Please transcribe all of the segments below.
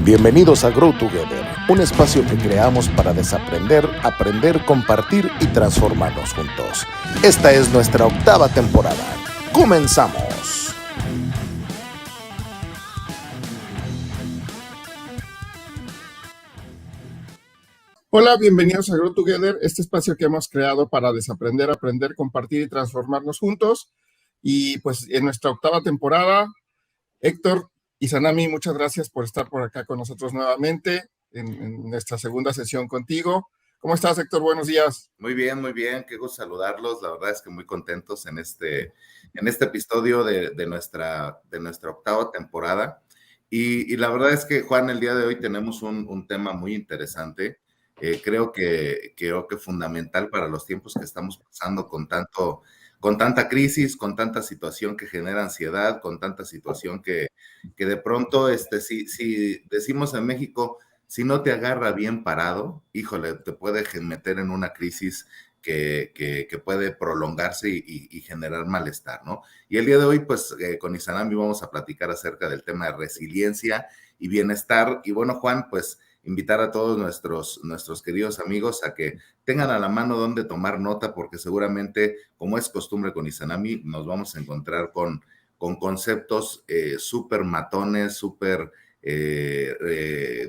Bienvenidos a Grow Together, un espacio que creamos para desaprender, aprender, compartir y transformarnos juntos. Esta es nuestra 8ª temporada. ¡Comenzamos! Hola, bienvenidos a Grow Together, este espacio que hemos creado para desaprender, aprender, compartir y transformarnos juntos. Y pues en nuestra 8ª temporada, Héctor y Sanami, muchas gracias por estar por acá con nosotros nuevamente en nuestra segunda sesión contigo. ¿Cómo estás, Héctor? Buenos días. Muy bien, qué gusto saludarlos. La verdad es que muy contentos en este episodio de nuestra 8ª temporada. Y la verdad es que, Juan, el día de hoy tenemos un tema muy interesante. Creo que fundamental para los tiempos que estamos pasando con tanta crisis, con tanta situación que genera ansiedad, con tanta situación que de pronto, si decimos en México, si no te agarra bien parado, híjole, te puede meter en una crisis que puede prolongarse y generar malestar, ¿no? Y el día de hoy, pues, con Izanami vamos a platicar acerca del tema de resiliencia y bienestar. Y bueno, Juan, pues, invitar a todos nuestros queridos amigos a que tengan a la mano donde tomar nota, porque seguramente, como es costumbre con Izanami, nos vamos a encontrar con conceptos súper matones, súper,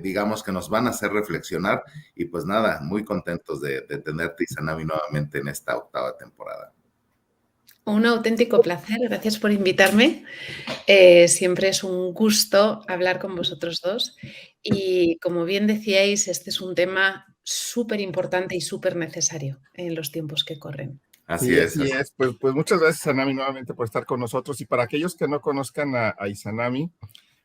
digamos, que nos van a hacer reflexionar. Y pues nada, muy contentos de tenerte, Izanami, nuevamente en esta 8ª temporada. Un auténtico placer, gracias por invitarme. Siempre es un gusto hablar con vosotros dos y, como bien decíais, este es un tema súper importante y súper necesario en los tiempos que corren. Así es. Pues muchas gracias, Izanami, nuevamente por estar con nosotros. Y para aquellos que no conozcan a Izanami,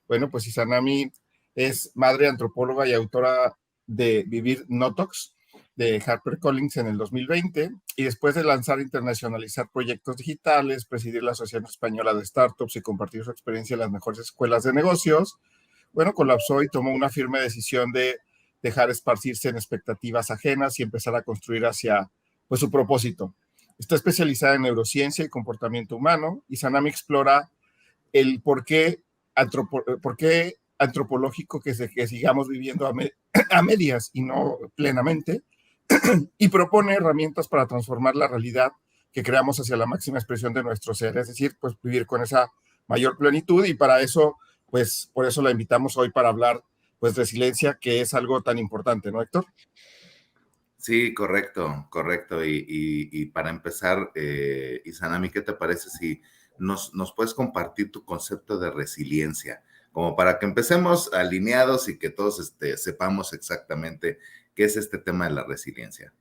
bueno, pues Izanami es madre antropóloga y autora de Vivir Notox, de HarperCollins en el 2020, y después de lanzar e internacionalizar proyectos digitales, presidir la Asociación Española de Startups y compartir su experiencia en las mejores escuelas de negocios, bueno, colapsó y tomó una firme decisión de dejar esparcirse en expectativas ajenas y empezar a construir hacia, pues, su propósito. Está especializada en neurociencia y comportamiento humano, y Izanami explora el por qué antropológico que sigamos viviendo a medias y no plenamente, y propone herramientas para transformar la realidad que creamos hacia la máxima expresión de nuestro ser, es decir, pues vivir con esa mayor plenitud. Y para eso, pues por eso la invitamos hoy para hablar, pues, resiliencia, que es algo tan importante, ¿no, Héctor? Sí, correcto. Y para empezar, Izanami, ¿qué te parece si nos puedes compartir tu concepto de resiliencia? Como para que empecemos alineados y que todos sepamos exactamente qué es este tema de la resiliencia.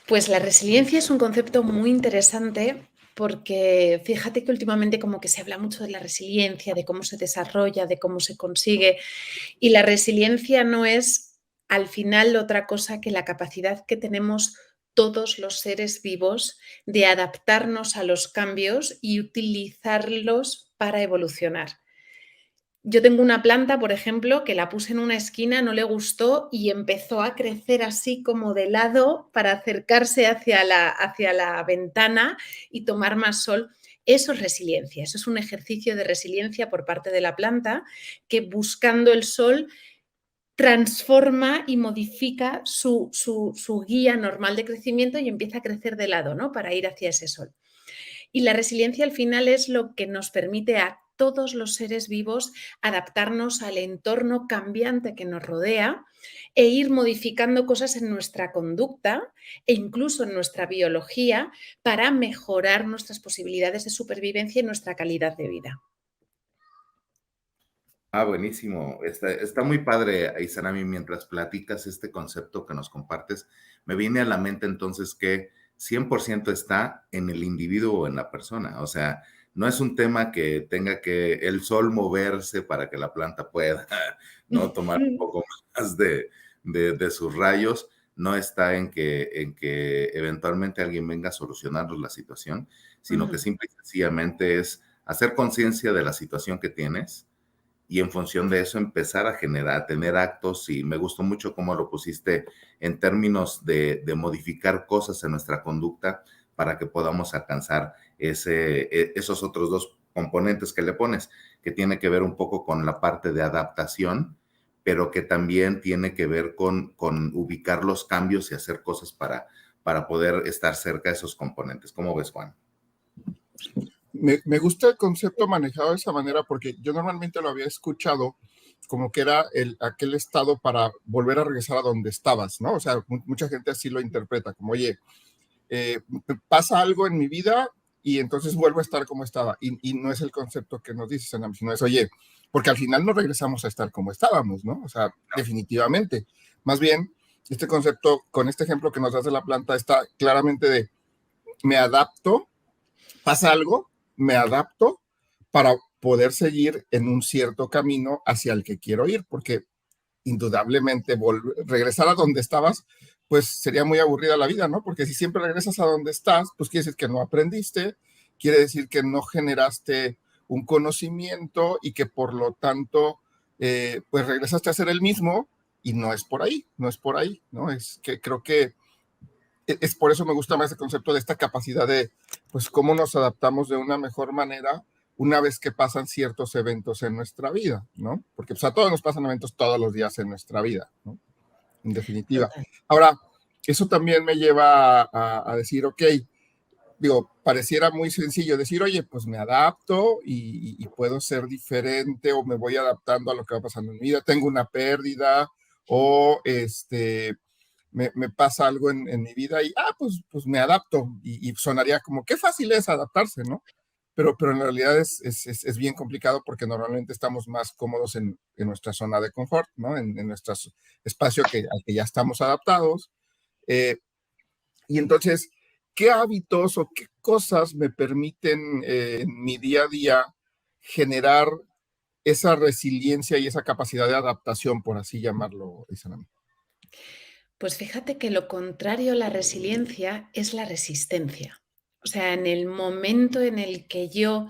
Pues la resiliencia es un concepto muy interesante porque fíjate que últimamente como que se habla mucho de la resiliencia, de cómo se desarrolla, de cómo se consigue, y la resiliencia no es al final otra cosa que la capacidad que tenemos todos los seres vivos de adaptarnos a los cambios y utilizarlos para evolucionar. Yo tengo una planta, por ejemplo, que la puse en una esquina, no le gustó y empezó a crecer así como de lado para acercarse hacia la ventana y tomar más sol. Eso es resiliencia, eso es un ejercicio de resiliencia por parte de la planta que, buscando el sol, transforma y modifica su guía normal de crecimiento y empieza a crecer de lado, ¿no?, para ir hacia ese sol. Y la resiliencia al final es lo que nos permite a todos los seres vivos adaptarnos al entorno cambiante que nos rodea e ir modificando cosas en nuestra conducta e incluso en nuestra biología para mejorar nuestras posibilidades de supervivencia y nuestra calidad de vida. Buenísimo. Está muy padre, Izanami, mientras platicas este concepto que nos compartes, me viene a la mente entonces que 100% está en el individuo o en la persona. O sea, no es un tema que tenga que el sol moverse para que la planta pueda, ¿no?, tomar un poco más de sus rayos. No está en que eventualmente alguien venga a solucionarnos la situación, sino que simple y sencillamente es hacer conciencia de la situación que tienes y en función de eso empezar a tener actos. Y me gustó mucho cómo lo pusiste en términos de modificar cosas en nuestra conducta para que podamos alcanzar esos otros dos componentes que le pones, que tiene que ver un poco con la parte de adaptación pero que también tiene que ver con ubicar los cambios y hacer cosas para poder estar cerca de esos componentes. ¿Cómo ves, Juan? Me gusta el concepto manejado de esa manera porque yo normalmente lo había escuchado como que era aquel estado para volver a regresar a donde estabas, ¿no? O sea, mucha gente así lo interpreta, como, oye, pasa algo en mi vida y entonces vuelvo a estar como estaba. Y no es el concepto que nos dice Sanam, sino es, oye, porque al final no regresamos a estar como estábamos, ¿no? O sea, definitivamente. Más bien, este concepto, con este ejemplo que nos das de la planta, está claramente de, me adapto, pasa algo, me adapto para poder seguir en un cierto camino hacia el que quiero ir, porque indudablemente regresar a donde estabas, pues sería muy aburrida la vida, ¿no? Porque si siempre regresas a donde estás, pues quiere decir que no aprendiste, quiere decir que no generaste un conocimiento y que por lo tanto, pues regresaste a ser el mismo y no es por ahí, no es por ahí, ¿no? Es que creo que es por eso me gusta más el concepto de esta capacidad de, pues, cómo nos adaptamos de una mejor manera una vez que pasan ciertos eventos en nuestra vida, ¿no? Porque pues, a todos nos pasan eventos todos los días en nuestra vida, ¿no? En definitiva. Total. Ahora, eso también me lleva a decir, ok, digo, pareciera muy sencillo decir, oye, pues me adapto y puedo ser diferente o me voy adaptando a lo que va pasando en mi vida, tengo una pérdida o me pasa algo en mi vida y, pues me adapto. Y sonaría como, qué fácil es adaptarse, ¿no? Pero en realidad es bien complicado porque normalmente estamos más cómodos en nuestra zona de confort, ¿no? En nuestro espacio al que ya estamos adaptados. Y entonces, ¿qué hábitos o qué cosas me permiten en mi día a día generar esa resiliencia y esa capacidad de adaptación, por así llamarlo, Isanami? Pues fíjate que lo contrario a la resiliencia es la resistencia. O sea, en el momento en el que yo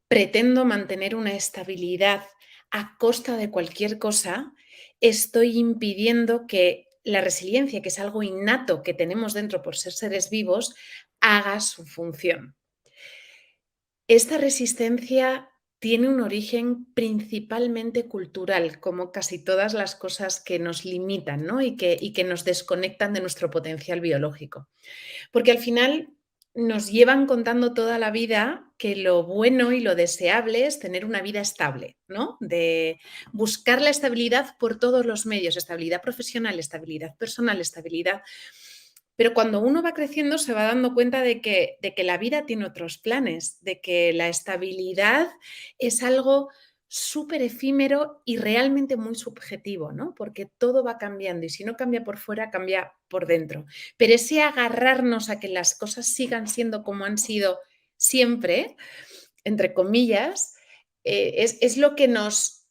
pretendo mantener una estabilidad a costa de cualquier cosa, estoy impidiendo que la resiliencia, que es algo innato que tenemos dentro por ser seres vivos, haga su función. Esta resistencia tiene un origen principalmente cultural, como casi todas las cosas que nos limitan, ¿no? y que nos desconectan de nuestro potencial biológico. Porque al final nos llevan contando toda la vida que lo bueno y lo deseable es tener una vida estable, ¿no? De buscar la estabilidad por todos los medios, estabilidad profesional, estabilidad personal, estabilidad. Pero cuando uno va creciendo se va dando cuenta de que la vida tiene otros planes, de que la estabilidad es algo súper efímero y realmente muy subjetivo, ¿no? Porque todo va cambiando y si no cambia por fuera, cambia por dentro. Pero ese agarrarnos a que las cosas sigan siendo como han sido siempre, entre comillas, es lo que nos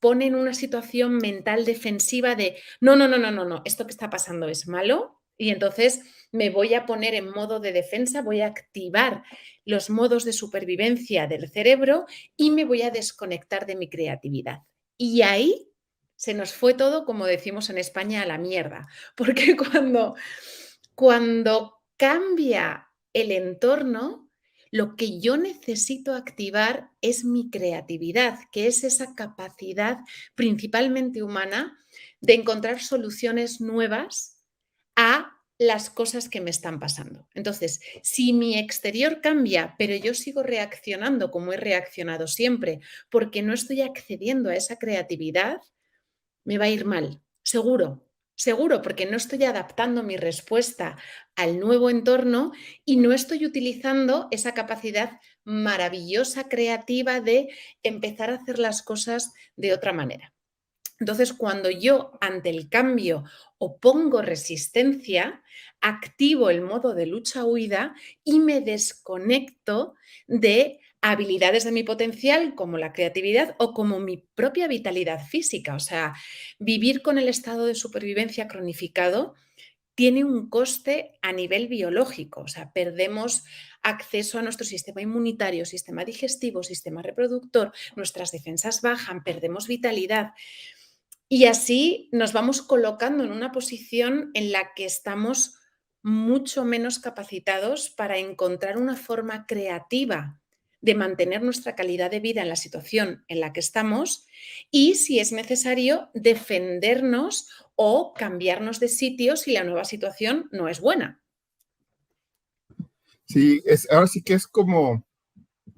pone en una situación mental defensiva de no, no, no, no, no, no, esto que está pasando es malo y entonces me voy a poner en modo de defensa, voy a activar los modos de supervivencia del cerebro y me voy a desconectar de mi creatividad. Y ahí se nos fue todo, como decimos en España, a la mierda, porque cuando cambia el entorno, lo que yo necesito activar es mi creatividad, que es esa capacidad principalmente humana de encontrar soluciones nuevas a las cosas que me están pasando. Entonces, si mi exterior cambia, pero yo sigo reaccionando como he reaccionado siempre, porque no estoy accediendo a esa creatividad, me va a ir mal, seguro, seguro, porque no estoy adaptando mi respuesta al nuevo entorno y no estoy utilizando esa capacidad maravillosa, creativa de empezar a hacer las cosas de otra manera. Entonces, cuando yo ante el cambio opongo resistencia, activo el modo de lucha-huida y me desconecto de habilidades de mi potencial como la creatividad o como mi propia vitalidad física. O sea, vivir con el estado de supervivencia cronificado tiene un coste a nivel biológico. O sea, perdemos acceso a nuestro sistema inmunitario, sistema digestivo, sistema reproductor, nuestras defensas bajan, perdemos vitalidad. Y así nos vamos colocando en una posición en la que estamos mucho menos capacitados para encontrar una forma creativa de mantener nuestra calidad de vida en la situación en la que estamos y, si es necesario, defendernos o cambiarnos de sitio si la nueva situación no es buena. Sí, ahora sí que es como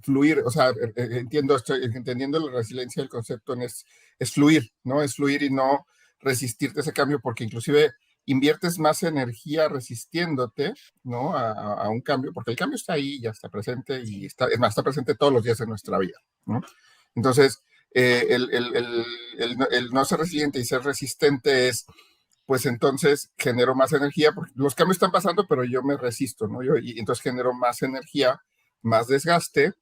fluir, o sea, estoy entendiendo la resiliencia del concepto, es fluir, ¿no? Es fluir y no resistirte a ese cambio, porque inclusive inviertes más energía resistiéndote, ¿no? A un cambio, porque el cambio está ahí, ya está presente y es más, está presente todos los días de nuestra vida, ¿no? Entonces, el no ser resiliente y ser resistente es, pues entonces genero más energía, porque los cambios están pasando, pero yo me resisto, ¿no? Y entonces genero más energía, más desgaste,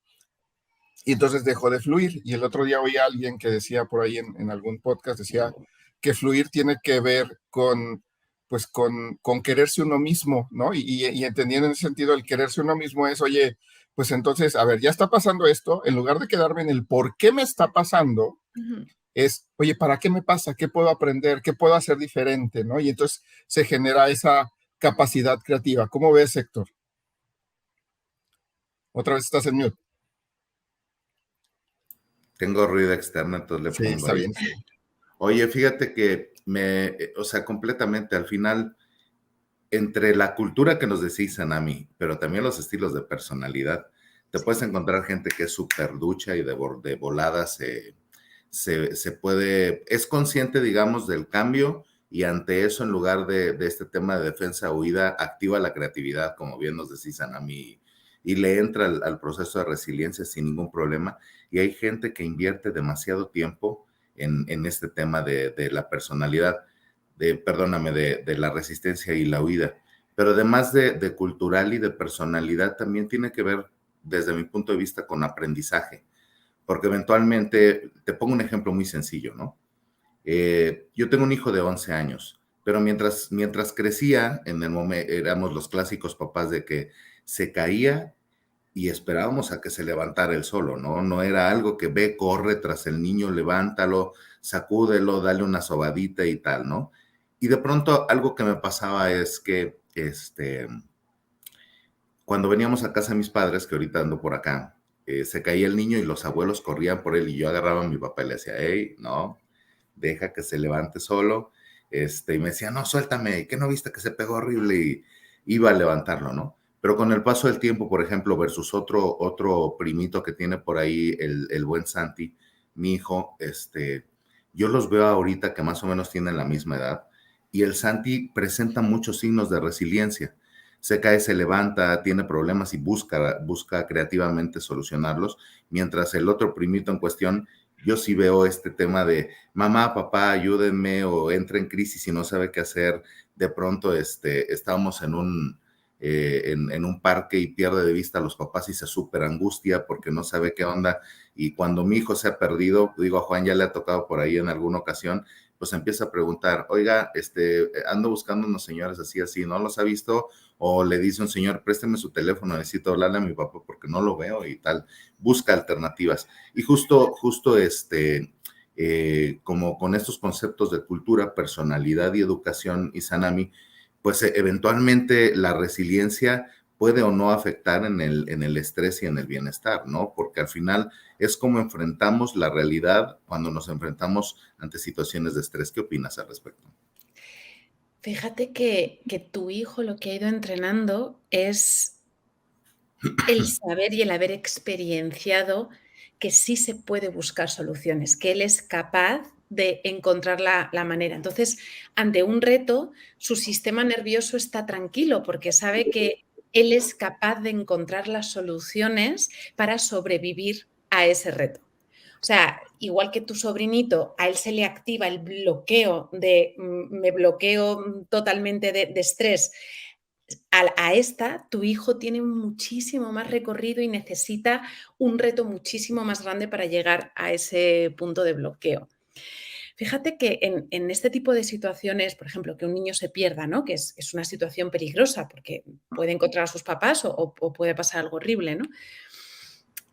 y entonces dejó de fluir. Y el otro día oí a alguien que decía por ahí en algún podcast, decía que fluir tiene que ver con, pues con quererse uno mismo, ¿no? Y entendiendo en ese sentido, el quererse uno mismo es, oye, pues entonces, a ver, ya está pasando esto, en lugar de quedarme en el por qué me está pasando, es, oye, ¿para qué me pasa? ¿Qué puedo aprender? ¿Qué puedo hacer diferente? ¿No? Y entonces se genera esa capacidad creativa. ¿Cómo ves, Héctor? Otra vez estás en mute. Tengo ruido externo, entonces le Sí, pongo está ahí. bien. Sí. Oye, fíjate que o sea, completamente al final, entre la cultura que nos decís, Sanami, pero también los estilos de personalidad, te puedes encontrar gente que es súper ducha y de volada se puede, es consciente, digamos, del cambio, y ante eso, en lugar de este tema de defensa huida, activa la creatividad, como bien nos decís, Sanami, y le entra al proceso de resiliencia sin ningún problema. Y hay gente que invierte demasiado tiempo en este tema de la personalidad, perdóname, de la resistencia y la huida. Pero además de cultural y de personalidad, también tiene que ver, desde mi punto de vista, con aprendizaje. Porque eventualmente, te pongo un ejemplo muy sencillo, ¿no? Yo tengo un hijo de 11 años, pero mientras crecía, en el momento, éramos los clásicos papás de que se caía y esperábamos a que se levantara él solo, ¿no? No era algo que ve, corre tras el niño, levántalo, sacúdelo, dale una sobadita y tal, ¿no? Y de pronto algo que me pasaba es que, cuando veníamos a casa de mis padres, que ahorita ando por acá, se caía el niño y los abuelos corrían por él y yo agarraba a mi papá y le decía, hey, no, deja que se levante solo. Y me decía, no, suéltame, ¿qué no viste que se pegó horrible? Y iba a levantarlo, ¿no? Pero con el paso del tiempo, por ejemplo, versus otro primito que tiene por ahí, el buen Santi, mi hijo, yo los veo ahorita que más o menos tienen la misma edad, y el Santi presenta muchos signos de resiliencia. Se cae, se levanta, tiene problemas y busca creativamente solucionarlos, mientras el otro primito en cuestión, yo sí veo este tema de mamá, papá, ayúdenme, o entra en crisis y no sabe qué hacer. De pronto estábamos en un parque y pierde de vista a los papás y se súper angustia porque no sabe qué onda. Y cuando mi hijo se ha perdido, digo, a Juan ya le ha tocado por ahí en alguna ocasión, pues empieza a preguntar, oiga, ando buscando unos señores así, ¿no los ha visto? O le dice un señor, présteme su teléfono, necesito hablarle a mi papá porque no lo veo y tal. Busca alternativas. Y justo como con estos conceptos de cultura, personalidad y educación, y Sanami, pues eventualmente la resiliencia puede o no afectar en el estrés y en el bienestar, ¿no? Porque al final es como enfrentamos la realidad cuando nos enfrentamos ante situaciones de estrés. ¿Qué opinas al respecto? Fíjate que tu hijo lo que ha ido entrenando es el saber y el haber experienciado que sí se puede buscar soluciones, que él es capaz de encontrar la manera. Entonces, ante un reto, su sistema nervioso está tranquilo porque sabe que él es capaz de encontrar las soluciones para sobrevivir a ese reto. O sea, igual que tu sobrinito, a él se le activa el bloqueo me bloqueo totalmente de estrés. A esta, tu hijo tiene muchísimo más recorrido y necesita un reto muchísimo más grande para llegar a ese punto de bloqueo. Fíjate que en este tipo de situaciones, por ejemplo, que un niño se pierda, ¿no? Que es una situación peligrosa porque puede encontrar a sus papás o puede pasar algo horrible, ¿no?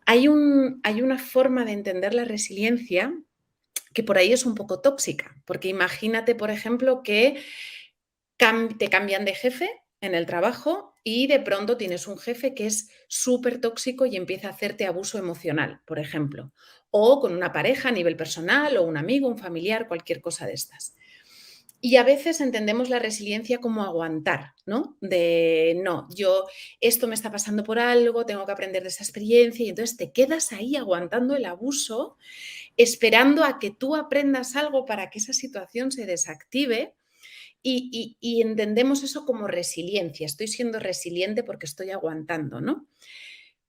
Hay una forma de entender la resiliencia que por ahí es un poco tóxica, porque imagínate, por ejemplo, que te cambian de jefe en el trabajo y de pronto tienes un jefe que es súper tóxico y empieza a hacerte abuso emocional, por ejemplo, o con una pareja a nivel personal o un amigo, un familiar, cualquier cosa de estas. Y a veces entendemos la resiliencia como aguantar, ¿no? De no, esto me está pasando por algo, tengo que aprender de esa experiencia y entonces te quedas ahí aguantando el abuso, esperando a que tú aprendas algo para que esa situación se desactive y entendemos eso como resiliencia. Estoy siendo resiliente porque estoy aguantando, ¿no?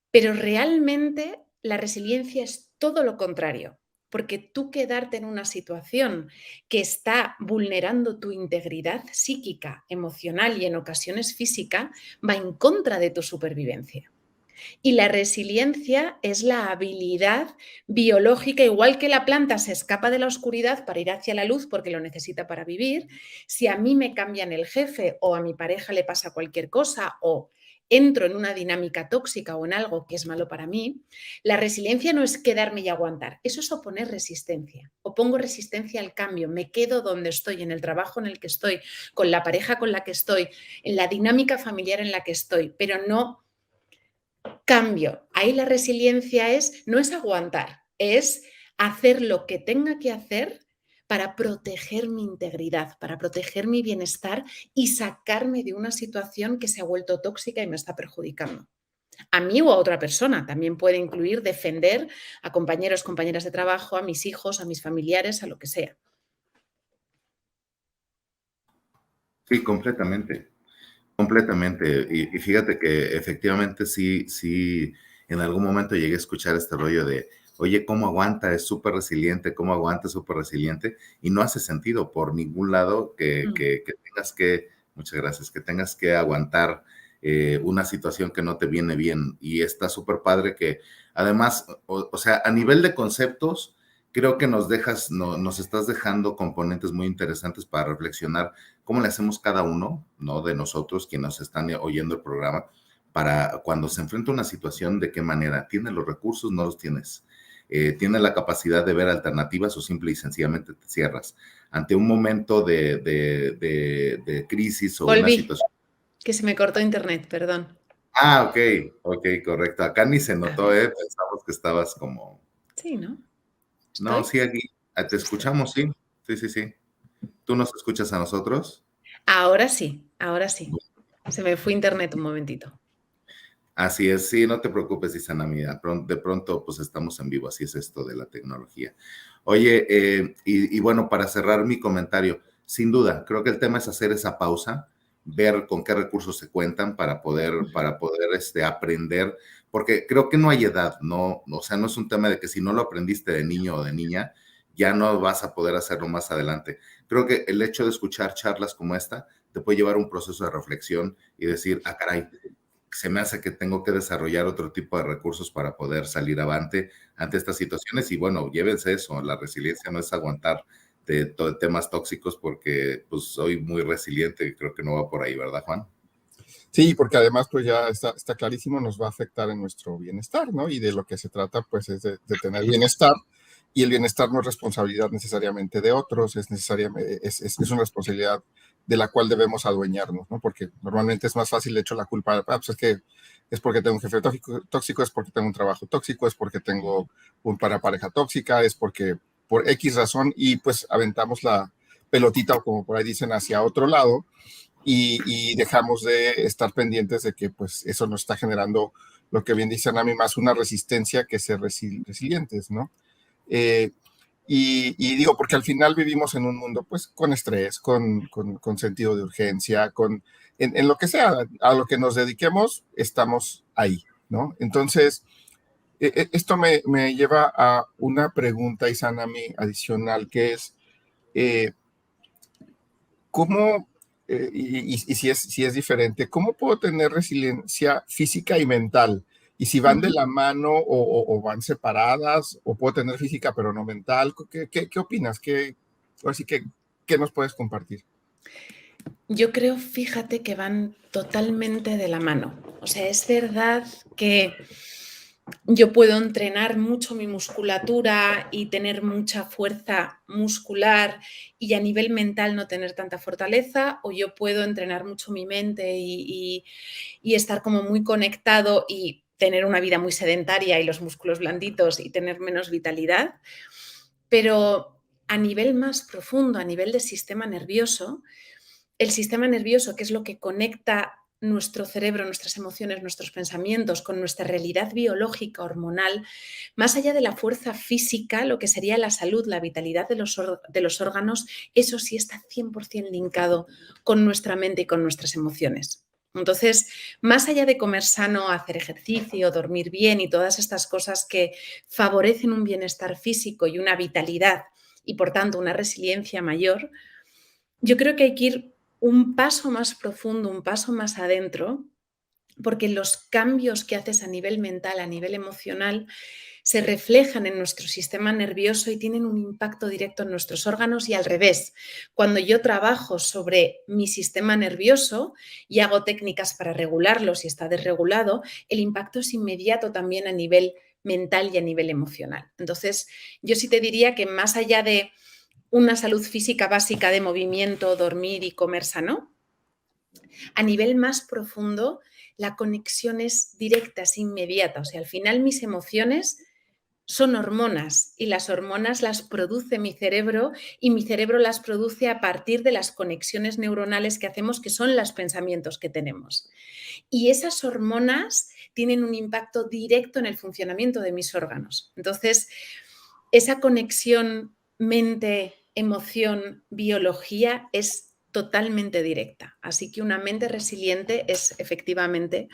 Pero realmente la resiliencia es todo lo contrario, porque tú quedarte en una situación que está vulnerando tu integridad psíquica, emocional y en ocasiones física, va en contra de tu supervivencia. Y la resiliencia es la habilidad biológica, igual que la planta se escapa de la oscuridad para ir hacia la luz porque lo necesita para vivir. Si a mí me cambian el jefe o a mi pareja le pasa cualquier cosa o entro en una dinámica tóxica o en algo que es malo para mí, la resiliencia no es quedarme y aguantar, eso es oponer resistencia. Opongo resistencia al cambio, me quedo donde estoy, en el trabajo en el que estoy, con la pareja con la que estoy, en la dinámica familiar en la que estoy, pero no cambio. Ahí la resiliencia no es aguantar, es hacer lo que tenga que hacer para proteger mi integridad, para proteger mi bienestar y sacarme de una situación que se ha vuelto tóxica y me está perjudicando. A mí o a otra persona. También puede incluir defender a compañeros, compañeras de trabajo, a mis hijos, a mis familiares, a lo que sea. Sí, completamente. Completamente. Y fíjate que efectivamente sí, en algún momento llegué a escuchar este rollo de, oye, ¿cómo aguanta? Es súper resiliente, ¿cómo aguanta? Es súper resiliente. Y no hace sentido por ningún lado que tengas que, muchas gracias, que tengas que aguantar una situación que no te viene bien. Y está súper padre que además, o sea, a nivel de conceptos, creo que nos estás dejando componentes muy interesantes para reflexionar cómo le hacemos cada uno, ¿no? De nosotros, quienes nos están oyendo el programa, para cuando se enfrenta a una situación, de qué manera. ¿Tienes los recursos? ¿No los tienes? ¿Tienes la capacidad de ver alternativas o simple y sencillamente te cierras? Ante un momento de crisis o una situación. Que se me cortó internet, perdón. Ah, ok, correcto. Acá ni se notó, pensamos que estabas como... Sí, ¿no? No, ¿Estoy? sí, aquí te escuchamos, sí. Sí. ¿Tú nos escuchas a nosotros? Ahora sí, ahora sí. Se me fue internet un momentito. Así es, sí, no te preocupes, Isanami. De pronto, pues estamos en vivo, así es esto de la tecnología. Oye, y bueno, para cerrar mi comentario, sin duda, creo que el tema es hacer esa pausa, ver con qué recursos se cuentan para poder aprender, porque creo que no hay edad, no, o sea, no es un tema de que si no lo aprendiste de niño o de niña, ya no vas a poder hacerlo más adelante. Creo que el hecho de escuchar charlas como esta te puede llevar a un proceso de reflexión y decir, ah, caray, se me hace que tengo que desarrollar otro tipo de recursos para poder salir avante ante estas situaciones. Y bueno, llévense eso, la resiliencia no es aguantar de temas tóxicos porque pues soy muy resiliente y creo que no va por ahí, ¿verdad, Juan? Sí, porque además pues ya está clarísimo, nos va a afectar en nuestro bienestar, ¿no? Y de lo que se trata pues es de tener bienestar, y el bienestar no es responsabilidad necesariamente de otros, es una responsabilidad de la cual debemos adueñarnos, ¿no? Porque normalmente es más fácil, de hecho, la culpa, pues es que es porque tengo un jefe tóxico, es porque tengo un trabajo tóxico, es porque tengo una pareja tóxica, es porque por X razón, y pues aventamos la pelotita, o como por ahí dicen, hacia otro lado, y dejamos de estar pendientes de que pues eso nos está generando, lo que bien dicen a mí, más una resistencia que ser resilientes, ¿no? Eh, y digo, porque al final vivimos en un mundo pues con estrés, con sentido de urgencia, en lo que sea, a lo que nos dediquemos, estamos ahí, ¿no? Entonces, esto me lleva a una pregunta, Isanami, adicional, que es, ¿cómo, y si es diferente, cómo puedo tener resiliencia física y mental? Y si van de la mano o van separadas, o puedo tener física pero no mental. ¿Qué opinas? Así que, ¿qué nos puedes compartir? Yo creo, fíjate, que van totalmente de la mano. O sea, es verdad que yo puedo entrenar mucho mi musculatura y tener mucha fuerza muscular y a nivel mental no tener tanta fortaleza, o yo puedo entrenar mucho mi mente y estar como muy conectado y tener una vida muy sedentaria y los músculos blanditos y tener menos vitalidad. Pero a nivel más profundo, a nivel del sistema nervioso, el sistema nervioso, que es lo que conecta nuestro cerebro, nuestras emociones, nuestros pensamientos con nuestra realidad biológica, hormonal, más allá de la fuerza física, lo que sería la salud, la vitalidad de los órganos, eso sí está 100% linkado con nuestra mente y con nuestras emociones. Entonces, más allá de comer sano, hacer ejercicio, dormir bien y todas estas cosas que favorecen un bienestar físico y una vitalidad y, por tanto, una resiliencia mayor, yo creo que hay que ir un paso más profundo, un paso más adentro, porque los cambios que haces a nivel mental, a nivel emocional, se reflejan en nuestro sistema nervioso y tienen un impacto directo en nuestros órganos y al revés. Cuando yo trabajo sobre mi sistema nervioso y hago técnicas para regularlo si está desregulado, el impacto es inmediato también a nivel mental y a nivel emocional. Entonces, yo sí te diría que más allá de una salud física básica de movimiento, dormir y comer sano, a nivel más profundo, la conexión es directa, es inmediata. O sea, al final mis emociones son hormonas y las hormonas las produce mi cerebro y mi cerebro las produce a partir de las conexiones neuronales que hacemos, que son los pensamientos que tenemos. Y esas hormonas tienen un impacto directo en el funcionamiento de mis órganos. Entonces, esa conexión mente, emoción, biología es totalmente directa. Así que una mente resiliente es efectivamente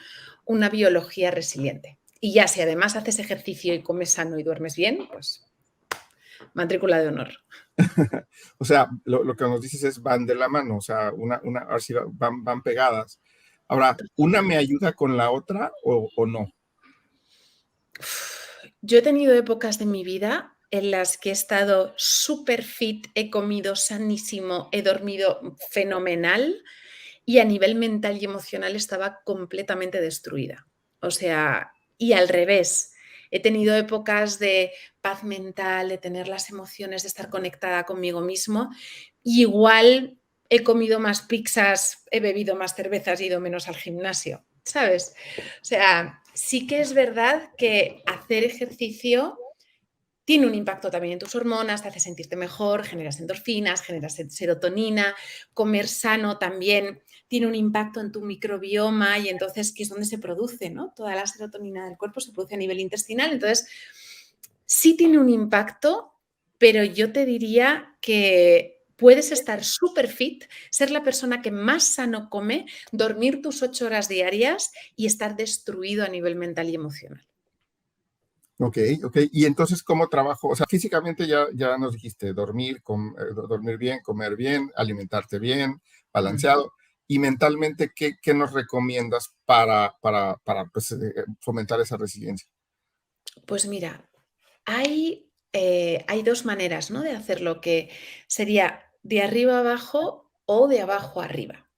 una biología resiliente. Y ya si además haces ejercicio y comes sano y duermes bien, pues matrícula de honor. O sea, lo que nos dices es van de la mano, o sea, ahora sí van pegadas. Ahora, ¿una me ayuda con la otra o no? Yo he tenido épocas de mi vida en las que he estado súper fit, he comido sanísimo, he dormido fenomenal y a nivel mental y emocional estaba completamente destruida. O sea, y al revés, he tenido épocas de paz mental, de tener las emociones, de estar conectada conmigo mismo. Y igual he comido más pizzas, he bebido más cervezas, he ido menos al gimnasio, ¿sabes? O sea, sí que es verdad que hacer ejercicio tiene un impacto también en tus hormonas, te hace sentirte mejor, generas endorfinas, generas serotonina, comer sano también tiene un impacto en tu microbioma y entonces, que es donde se produce, ¿no? Toda la serotonina del cuerpo se produce a nivel intestinal, entonces sí tiene un impacto, pero yo te diría que puedes estar súper fit, ser la persona que más sano come, dormir tus 8 horas diarias y estar destruido a nivel mental y emocional. Ok. Y entonces, ¿cómo trabajo? O sea, físicamente ya nos dijiste, dormir bien, comer bien, alimentarte bien, balanceado. Y mentalmente, ¿qué nos recomiendas para pues, fomentar esa resiliencia? Pues mira, hay dos maneras, ¿no?, de hacerlo, que sería de arriba abajo o de abajo arriba.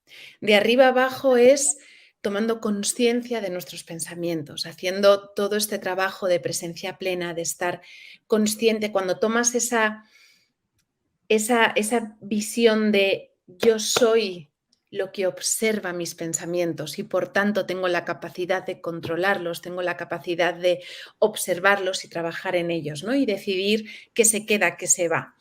De arriba abajo es tomando conciencia de nuestros pensamientos, haciendo todo este trabajo de presencia plena, de estar consciente. Cuando tomas esa visión de yo soy lo que observa mis pensamientos y por tanto tengo la capacidad de controlarlos, tengo la capacidad de observarlos y trabajar en ellos, ¿no? Y decidir qué se queda, qué se va.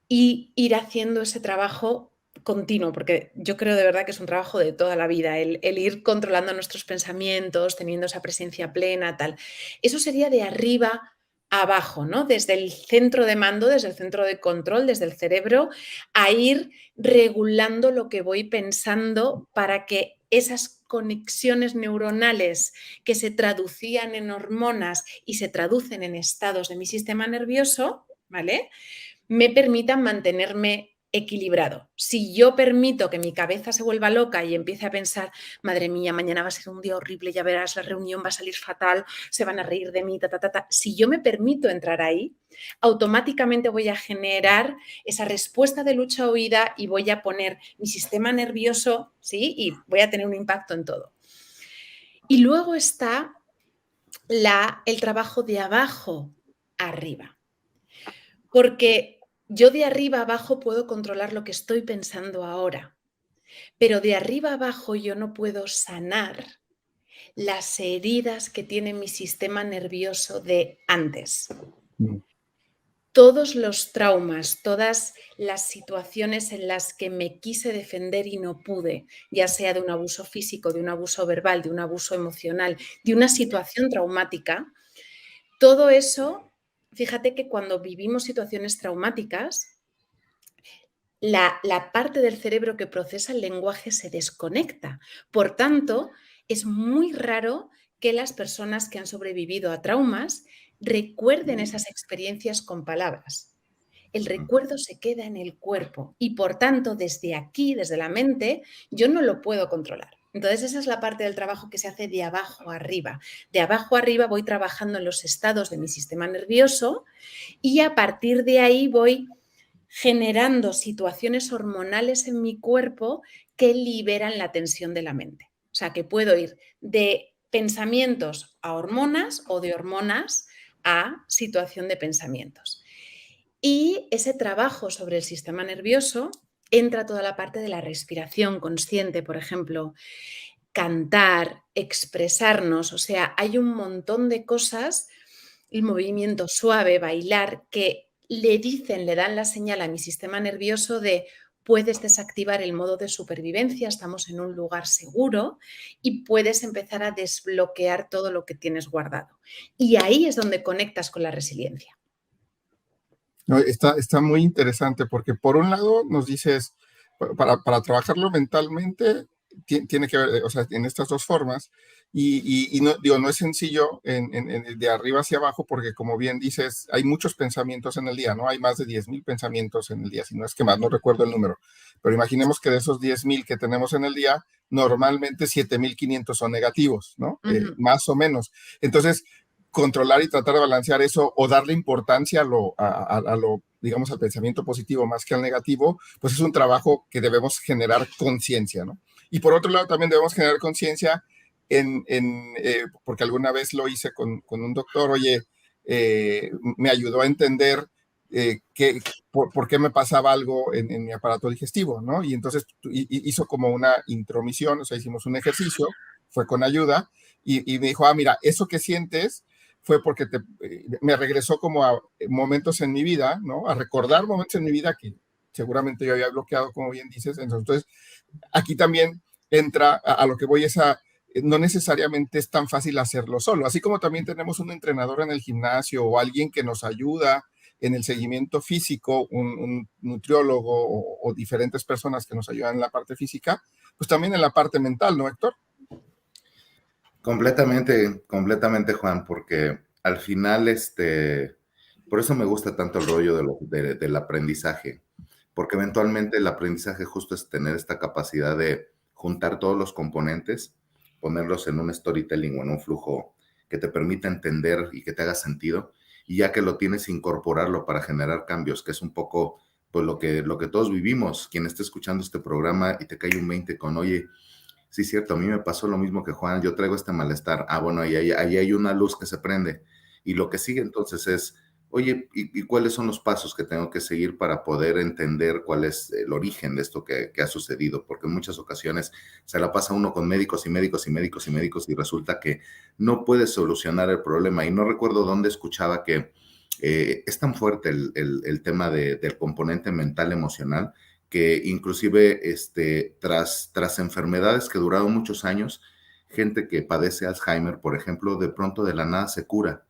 Y ir haciendo ese trabajo continuo, porque yo creo de verdad que es un trabajo de toda la vida, el ir controlando nuestros pensamientos, teniendo esa presencia plena, tal. Eso sería de arriba a abajo, ¿no? Desde el centro de mando, desde el centro de control, desde el cerebro, a ir regulando lo que voy pensando para que esas conexiones neuronales que se traducían en hormonas y se traducen en estados de mi sistema nervioso, ¿vale?, me permitan mantenerme equilibrado. Si yo permito que mi cabeza se vuelva loca y empiece a pensar, madre mía, mañana va a ser un día horrible, ya verás, la reunión va a salir fatal, se van a reír de mí, si yo me permito entrar ahí, automáticamente voy a generar esa respuesta de lucha-huida y voy a poner mi sistema nervioso, ¿sí?, y voy a tener un impacto en todo. Y luego está el trabajo de abajo arriba. Porque yo de arriba abajo puedo controlar lo que estoy pensando ahora, pero de arriba abajo yo no puedo sanar las heridas que tiene mi sistema nervioso de antes. Todos los traumas, todas las situaciones en las que me quise defender y no pude, ya sea de un abuso físico, de un abuso verbal, de un abuso emocional, de una situación traumática, todo eso, fíjate que cuando vivimos situaciones traumáticas, la parte del cerebro que procesa el lenguaje se desconecta. Por tanto, es muy raro que las personas que han sobrevivido a traumas recuerden esas experiencias con palabras. El recuerdo se queda en el cuerpo y, por tanto, desde aquí, desde la mente, yo no lo puedo controlar. Entonces, esa es la parte del trabajo que se hace de abajo a arriba. De abajo a arriba voy trabajando en los estados de mi sistema nervioso y a partir de ahí voy generando situaciones hormonales en mi cuerpo que liberan la tensión de la mente. O sea, que puedo ir de pensamientos a hormonas o de hormonas a situación de pensamientos. Y ese trabajo sobre el sistema nervioso entra toda la parte de la respiración consciente, por ejemplo, cantar, expresarnos, o sea, hay un montón de cosas, el movimiento suave, bailar, que le dan la señal a mi sistema nervioso de puedes desactivar el modo de supervivencia, estamos en un lugar seguro y puedes empezar a desbloquear todo lo que tienes guardado. Y ahí es donde conectas con la resiliencia. No, está muy interesante porque por un lado nos dices, para trabajarlo mentalmente, tiene que ver, o sea, en estas dos formas, y no, digo, no es sencillo de arriba hacia abajo porque, como bien dices, hay muchos pensamientos en el día, ¿no? Hay más de 10,000 pensamientos en el día, si no es que más, no recuerdo el número, pero imaginemos que de esos 10,000 que tenemos en el día, normalmente 7,500 son negativos, ¿no? Más o menos. Entonces, controlar y tratar de balancear eso o darle importancia a lo, digamos, al pensamiento positivo más que al negativo, pues es un trabajo que debemos generar conciencia, ¿no? Y por otro lado, también debemos generar conciencia porque alguna vez lo hice con un doctor, oye, me ayudó a entender por qué me pasaba algo en mi aparato digestivo, ¿no? Y entonces hizo como una intromisión, o sea, hicimos un ejercicio, fue con ayuda, y me dijo, mira, eso que sientes fue porque me regresó como a momentos en mi vida, ¿no? A recordar momentos en mi vida que seguramente yo había bloqueado, como bien dices. Entonces, aquí también entra a lo que voy no necesariamente es tan fácil hacerlo solo, así como también tenemos un entrenador en el gimnasio o alguien que nos ayuda en el seguimiento físico, un nutriólogo o diferentes personas que nos ayudan en la parte física, pues también en la parte mental, ¿no, Héctor? Completamente, completamente, Juan, porque al final, por eso me gusta tanto el rollo del aprendizaje, porque eventualmente el aprendizaje justo es tener esta capacidad de juntar todos los componentes, ponerlos en un storytelling o en un flujo que te permita entender y que te haga sentido, y ya que lo tienes, incorporarlo para generar cambios, que es un poco pues, lo que todos vivimos. Quien esté escuchando este programa y te cae un 20 con, oye, sí, cierto, a mí me pasó lo mismo que Juan, yo traigo este malestar. Bueno, ahí hay una luz que se prende. Y lo que sigue entonces es, oye, ¿y cuáles son los pasos que tengo que seguir para poder entender cuál es el origen de esto que ha sucedido? Porque en muchas ocasiones se la pasa uno con médicos y médicos y médicos y médicos y resulta que no puede solucionar el problema. Y no recuerdo dónde escuchaba que es tan fuerte el tema del componente mental emocional que inclusive tras enfermedades que duraron muchos años, gente que padece Alzheimer, por ejemplo, de pronto de la nada se cura.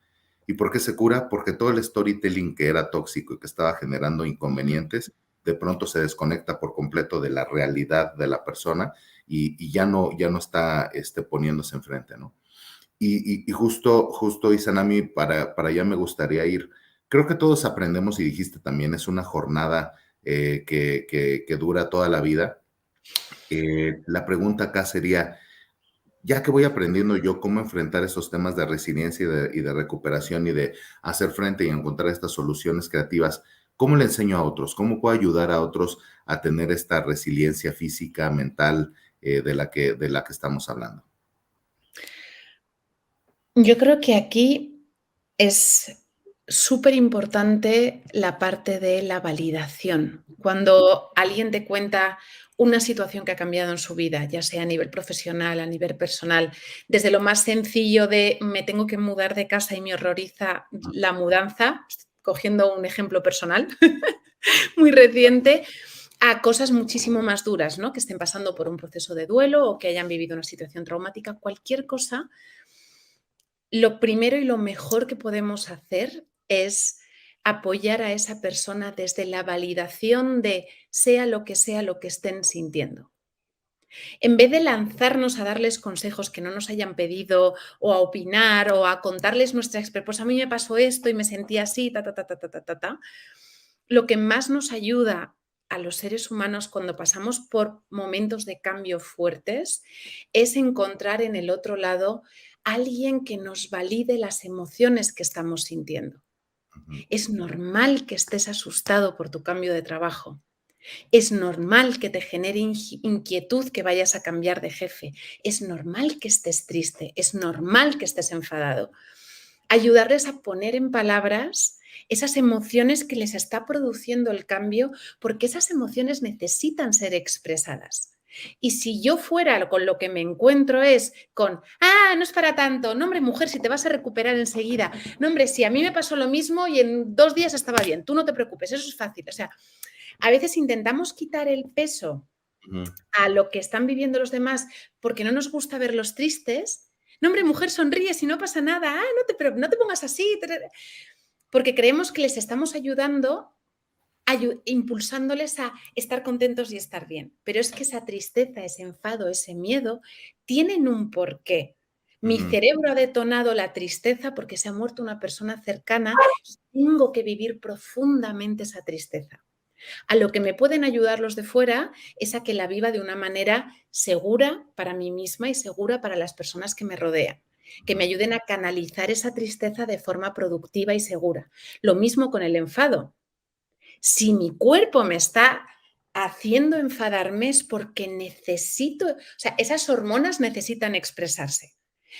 ¿Y por qué se cura? Porque todo el storytelling que era tóxico y que estaba generando inconvenientes, de pronto se desconecta por completo de la realidad de la persona y ya no está poniéndose enfrente, ¿no? Y justo Izanami, para allá me gustaría ir. Creo que todos aprendemos, y dijiste también, es una jornada que dura toda la vida. La pregunta acá sería, ya que voy aprendiendo yo cómo enfrentar esos temas de resiliencia y de recuperación y de hacer frente y encontrar estas soluciones creativas, ¿cómo le enseño a otros? ¿Cómo puedo ayudar a otros a tener esta resiliencia física, mental, de la que estamos hablando? Yo creo que aquí es súper importante la parte de la validación. Cuando alguien te cuenta una situación que ha cambiado en su vida, ya sea a nivel profesional, a nivel personal, desde lo más sencillo de me tengo que mudar de casa y me horroriza la mudanza, cogiendo un ejemplo personal muy reciente, a cosas muchísimo más duras, ¿no? Que estén pasando por un proceso de duelo o que hayan vivido una situación traumática, cualquier cosa. Lo primero y lo mejor que podemos hacer es apoyar a esa persona desde la validación de sea lo que estén sintiendo. En vez de lanzarnos a darles consejos que no nos hayan pedido o a opinar o a contarles nuestra experiencia, pues a mí me pasó esto y me sentí así, lo que más nos ayuda a los seres humanos cuando pasamos por momentos de cambio fuertes es encontrar en el otro lado alguien que nos valide las emociones que estamos sintiendo. Ujú, Es normal que estés asustado por tu cambio de trabajo. Es normal que te genere inquietud que vayas a cambiar de jefe. Es normal que estés triste. Es normal que estés enfadado. Ayudarles a poner en palabras esas emociones que les está produciendo el cambio, porque esas emociones necesitan ser expresadas. Y si yo fuera con lo que me encuentro es con, no es para tanto, no hombre, mujer, si te vas a recuperar enseguida, no hombre, si a mí me pasó lo mismo y en 2 días estaba bien, tú no te preocupes, eso es fácil. O sea, a veces intentamos quitar el peso ujú. a lo que están viviendo los demás porque no nos gusta verlos tristes. No, hombre, mujer, sonríe, si no pasa nada, no te pongas así, porque creemos que les estamos ayudando, impulsándoles a estar contentos y estar bien. Pero es que esa tristeza, ese enfado, ese miedo, tienen un porqué. Mi Ujú, cerebro ha detonado la tristeza porque se ha muerto una persona cercana y tengo que vivir profundamente esa tristeza. A lo que me pueden ayudar los de fuera es a que la viva de una manera segura para mí misma y segura para las personas que me rodean, que me ujú, ayuden a canalizar esa tristeza de forma productiva y segura. Lo mismo con el enfado. Si mi cuerpo me está haciendo enfadarme es porque necesito, o sea, esas hormonas necesitan expresarse.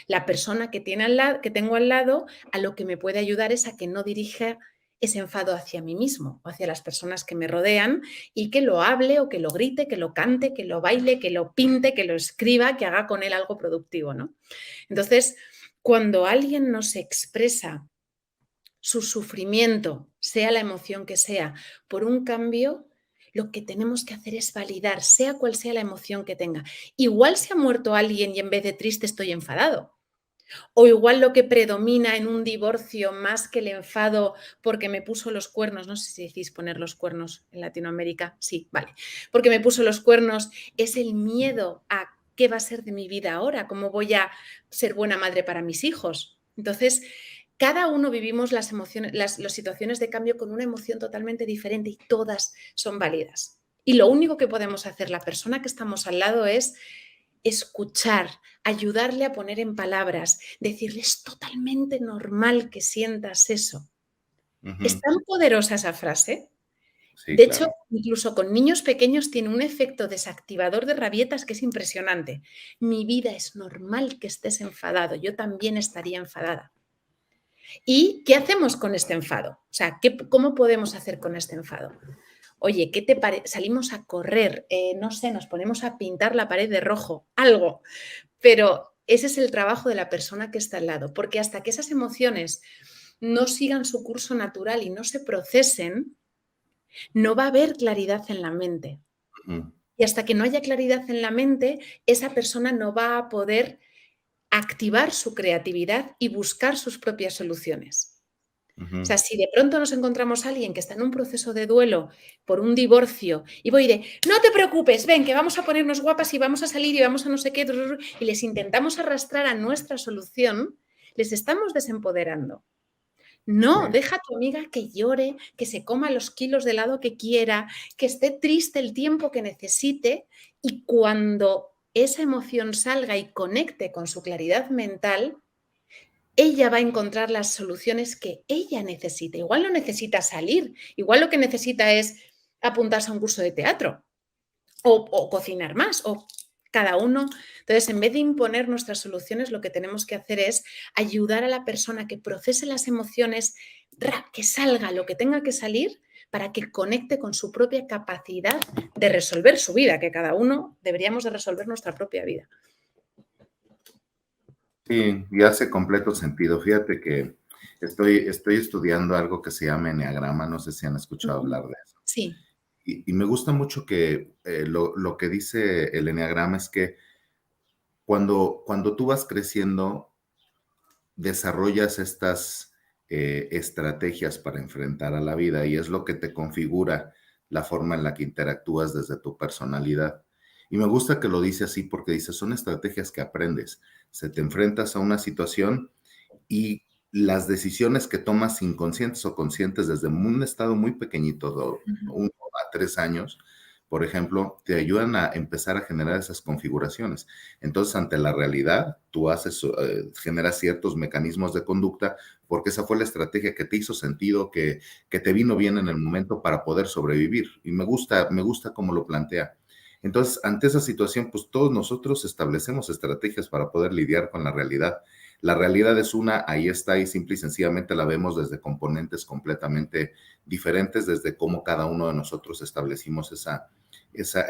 La persona que tengo al lado, a lo que me puede ayudar es a que no dirija ese enfado hacia mí mismo o hacia las personas que me rodean y que lo hable o que lo grite, que lo cante, que lo baile, que lo pinte, que lo escriba, que haga con él algo productivo, ¿no? Entonces, cuando alguien nos expresa su sufrimiento, sea la emoción que sea, por un cambio, lo que tenemos que hacer es validar, sea cual sea la emoción que tenga. Igual se ha muerto alguien y en vez de triste estoy enfadado. O igual lo que predomina en un divorcio más que el enfado porque me puso los cuernos, no sé si decís poner los cuernos en Latinoamérica, sí, vale, porque me puso los cuernos, es el miedo a qué va a ser de mi vida ahora, cómo voy a ser buena madre para mis hijos. Entonces, cada uno vivimos las emociones, las situaciones de cambio con una emoción totalmente diferente y todas son válidas. Y lo único que podemos hacer la persona que estamos al lado es escuchar, ayudarle a poner en palabras, decirle es totalmente normal que sientas eso. Es ujú. tan poderosa esa frase. Sí, De hecho, claro. incluso con niños pequeños tiene un efecto desactivador de rabietas que es impresionante. Mi vida es normal que estés enfadado, yo también estaría enfadada. ¿Y qué hacemos con este enfado? O sea, ¿cómo podemos hacer con este enfado? Oye, ¿qué te parece? Salimos a correr, no sé, nos ponemos a pintar la pared de rojo, algo. Pero ese es el trabajo de la persona que está al lado, porque hasta que esas emociones no sigan su curso natural y no se procesen, no va a haber claridad en la mente. Ujú, Y hasta que no haya claridad en la mente, esa persona no va a poder activar su creatividad y buscar sus propias soluciones. O ujú. sea, si de pronto nos encontramos a alguien que está en un proceso de duelo por un divorcio y voy de, no te preocupes, ven, que vamos a ponernos guapas y vamos a salir y vamos a no sé qué, y les intentamos arrastrar a nuestra solución, les estamos desempoderando. No, Sí. deja a tu amiga que llore, que se coma los kilos de helado que quiera, que esté triste el tiempo que necesite y cuando esa emoción salga y conecte con su claridad mental, ella va a encontrar las soluciones que ella necesita. Igual no necesita salir, igual lo que necesita es apuntarse a un curso de teatro o cocinar más o cada uno. Entonces, en vez de imponer nuestras soluciones, lo que tenemos que hacer es ayudar a la persona que procese las emociones, que salga lo que tenga que salir para que conecte con su propia capacidad de resolver su vida, que cada uno deberíamos de resolver nuestra propia vida. Sí, y hace completo sentido. Fíjate que estoy estudiando algo que se llama eneagrama, no sé si han escuchado hablar de eso. Sí. Y me gusta mucho que lo que dice el eneagrama es que cuando tú vas creciendo, desarrollas estas estrategias para enfrentar a la vida y es lo que te configura la forma en la que interactúas desde tu personalidad. Y me gusta que lo dice así porque dice, son estrategias que aprendes. Se te enfrentas a una situación y las decisiones que tomas inconscientes o conscientes desde un estado muy pequeñito, de 1 a 3 años, por ejemplo, te ayudan a empezar a generar esas configuraciones. Entonces, ante la realidad, tú generas ciertos mecanismos de conducta porque esa fue la estrategia que te hizo sentido, que te vino bien en el momento para poder sobrevivir. Y me gusta cómo lo plantea. Entonces, ante esa situación, pues todos nosotros establecemos estrategias para poder lidiar con la realidad. La realidad es una, ahí está, y simple y sencillamente la vemos desde componentes completamente diferentes, desde cómo cada uno de nosotros establecimos esa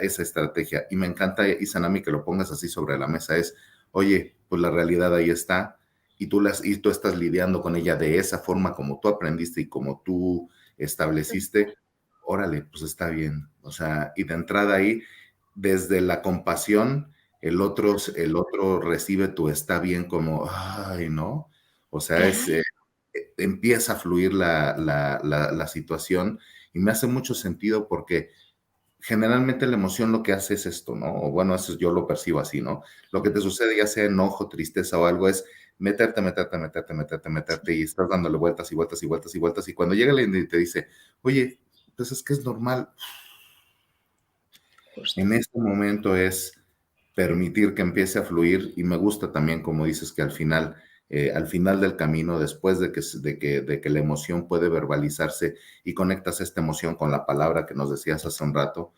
estrategia. Y me encanta, Izanami, que lo pongas así sobre la mesa, es, oye, pues la realidad ahí está, y tú estás lidiando con ella de esa forma como tú aprendiste y como tú estableciste, órale, pues está bien. O sea, y de entrada ahí, desde la compasión, el otro recibe tu está bien como, ay, ¿no? O sea, empieza a fluir la situación y me hace mucho sentido porque generalmente la emoción lo que hace es esto, ¿no? O bueno, eso yo lo percibo así, ¿no? Lo que te sucede, ya sea enojo, tristeza o algo, es meterte y estás dándole vueltas y vueltas y vueltas y vueltas y cuando llega alguien y te dice, oye, pues es que es normal. Justo. En este momento es permitir que empiece a fluir y me gusta también, como dices, que al final del camino, después de que la emoción puede verbalizarse y conectas esta emoción con la palabra que nos decías hace un rato,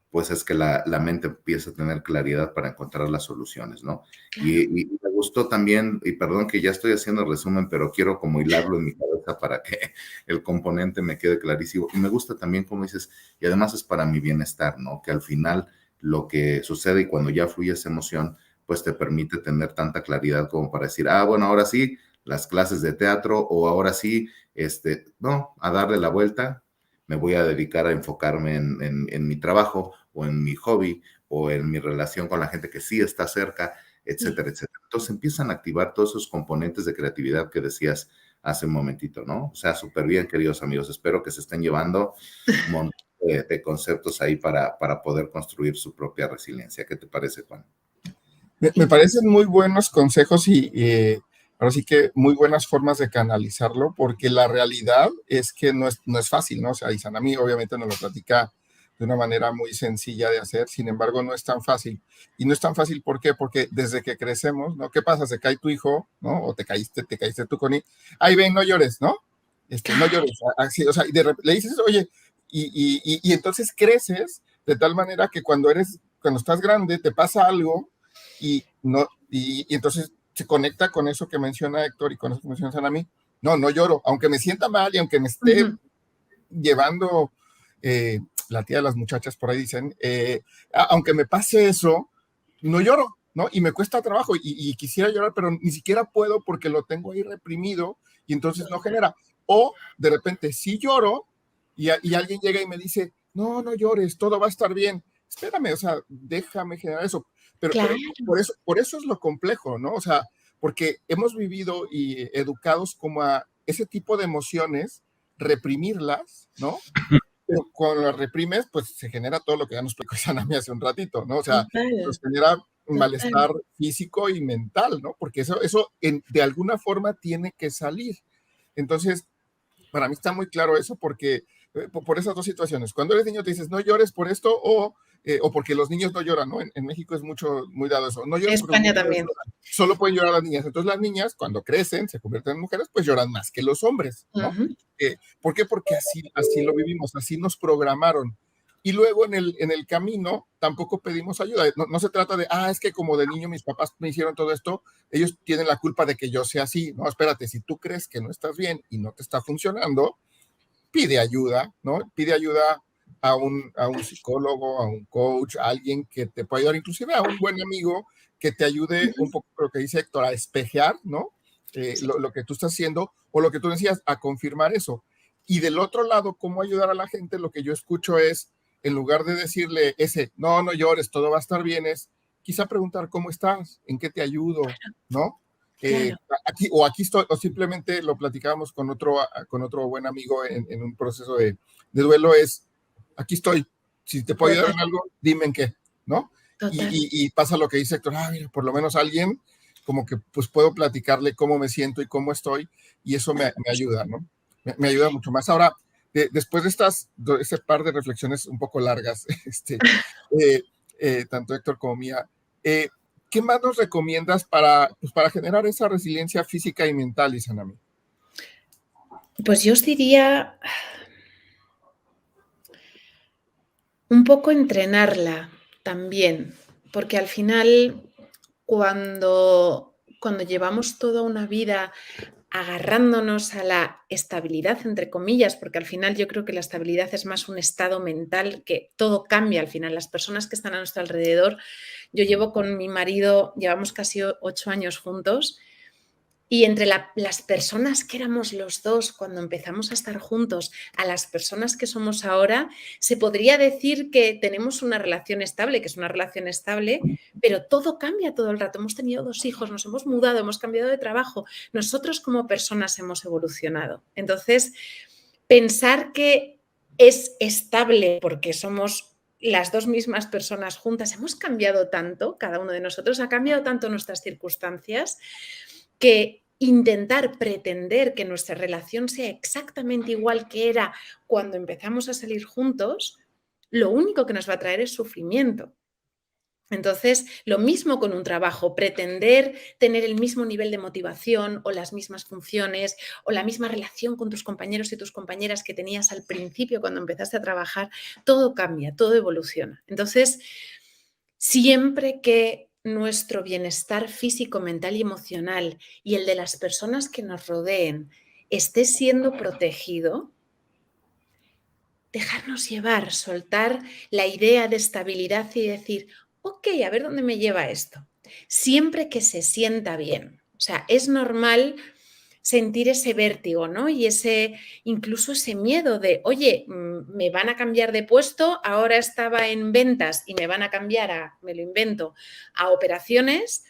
pues es que la mente empieza a tener claridad para encontrar las soluciones, ¿no? Claro. Y me gustó también, y perdón que ya estoy haciendo el resumen, pero quiero como hilarlo en mi cabeza para que el componente me quede clarísimo. Y me gusta también, como dices, y además es para mi bienestar, ¿no? Que al final lo que sucede y cuando ya fluye esa emoción, pues te permite tener tanta claridad como para decir, bueno, ahora sí, las clases de teatro o ahora sí, no, a darle la vuelta, me voy a dedicar a enfocarme en mi trabajo o en mi hobby o en mi relación con la gente que sí está cerca, etcétera, etcétera. Entonces empiezan a activar todos esos componentes de creatividad que decías hace un momentito, ¿no? O sea, súper bien, queridos amigos. Espero que se estén llevando un montón de conceptos ahí para poder construir su propia resiliencia. ¿Qué te parece, Juan? Me parecen muy buenos consejos y ahora sí que muy buenas formas de canalizarlo, porque la realidad es que no es fácil, ¿no? O sea, Izanami obviamente nos lo platica de una manera muy sencilla de hacer, sin embargo no es tan fácil. Y no es tan fácil, ¿por qué? Porque desde que crecemos, ¿no? ¿Qué pasa? Se cae tu hijo, ¿no? O te caíste tú con él. Ahí ven, no llores, ¿no? No llores. Así, o sea, y le dices, oye, y entonces creces de tal manera que cuando estás grande, te pasa algo y entonces se conecta con eso que menciona Héctor y con eso que menciona Sanami. No lloro, aunque me sienta mal y aunque me esté llevando la tía de las muchachas por ahí dicen, aunque me pase eso, no lloro, ¿no? Y me cuesta trabajo y quisiera llorar, pero ni siquiera puedo porque lo tengo ahí reprimido y entonces no genera. O de repente sí lloro y alguien llega y me dice, no llores, todo va a estar bien. Espérame, o sea, déjame generar eso. Pero, claro. pero por eso es lo complejo, ¿no? O sea, porque hemos vivido y educados como a ese tipo de emociones, reprimirlas, ¿no? Pero cuando las reprimes, pues se genera todo lo que ya nos explicó Sanami hace un ratito, ¿no? O sea, pues genera un malestar físico y mental, ¿no? Porque eso de alguna forma tiene que salir. Entonces, para mí está muy claro eso porque por esas dos situaciones. Cuando eres niño te dices, no llores por esto o porque los niños no lloran, ¿no? En México es muy dado eso. No llores. En España también. Solo pueden llorar las niñas. Entonces las niñas, cuando crecen, se convierten en mujeres, pues lloran más que los hombres, ¿no? ¿Por qué? Porque así lo vivimos, así nos programaron. Y luego en el camino tampoco pedimos ayuda. No se trata de, es que como de niño mis papás me hicieron todo esto, ellos tienen la culpa de que yo sea así. No, espérate, si tú crees que no estás bien y no te está funcionando, pide ayuda, ¿no? Pide ayuda a un psicólogo, a un coach, a alguien que te pueda ayudar, inclusive a un buen amigo que te ayude un poco, lo que dice Héctor, a espejear, ¿no? Lo que tú estás haciendo o lo que tú decías, a confirmar eso. Y del otro lado, cómo ayudar a la gente, lo que yo escucho es, en lugar de decirle no llores, todo va a estar bien, es quizá preguntar cómo estás, en qué te ayudo, ¿no? Claro. Aquí estoy, o simplemente lo platicábamos con otro buen amigo en un proceso de duelo, es aquí estoy, si te puedo ayudar en algo, dime en qué, ¿no? Y pasa lo que dice Héctor, mira, por lo menos alguien como que pues puedo platicarle cómo me siento y cómo estoy, y eso me ayuda, ¿no? Me ayuda mucho más. Ahora, después de ese par de reflexiones un poco largas, tanto Héctor como mía, ¿qué más nos recomiendas para generar esa resiliencia física y mental, Izanami? Pues yo os diría un poco entrenarla también, porque al final cuando llevamos toda una vida agarrándonos a la estabilidad, entre comillas, porque al final yo creo que la estabilidad es más un estado mental, que todo cambia al final. Las personas que están a nuestro alrededor, yo llevo con mi marido, llevamos casi 8 años juntos, y entre las personas que éramos los dos cuando empezamos a estar juntos a las personas que somos ahora, se podría decir que tenemos una relación estable, que es una relación estable, pero todo cambia todo el rato. Hemos tenido 2 hijos, nos hemos mudado, hemos cambiado de trabajo. Nosotros como personas hemos evolucionado. Entonces, pensar que es estable porque somos las 2 mismas personas juntas, hemos cambiado tanto, cada uno de nosotros ha cambiado tanto nuestras circunstancias, que pretender que nuestra relación sea exactamente igual que era cuando empezamos a salir juntos, lo único que nos va a traer es sufrimiento. Entonces, lo mismo con un trabajo, pretender tener el mismo nivel de motivación o las mismas funciones o la misma relación con tus compañeros y tus compañeras que tenías al principio cuando empezaste a trabajar, todo cambia, todo evoluciona. Entonces, siempre que nuestro bienestar físico, mental y emocional y el de las personas que nos rodeen esté siendo protegido, dejarnos llevar, soltar la idea de estabilidad y decir, ok, a ver dónde me lleva esto. Siempre que se sienta bien. O sea, es normal sentir ese vértigo, ¿no? Y incluso ese miedo de, oye, me van a cambiar de puesto, ahora estaba en ventas y me van a cambiar me lo invento, a operaciones.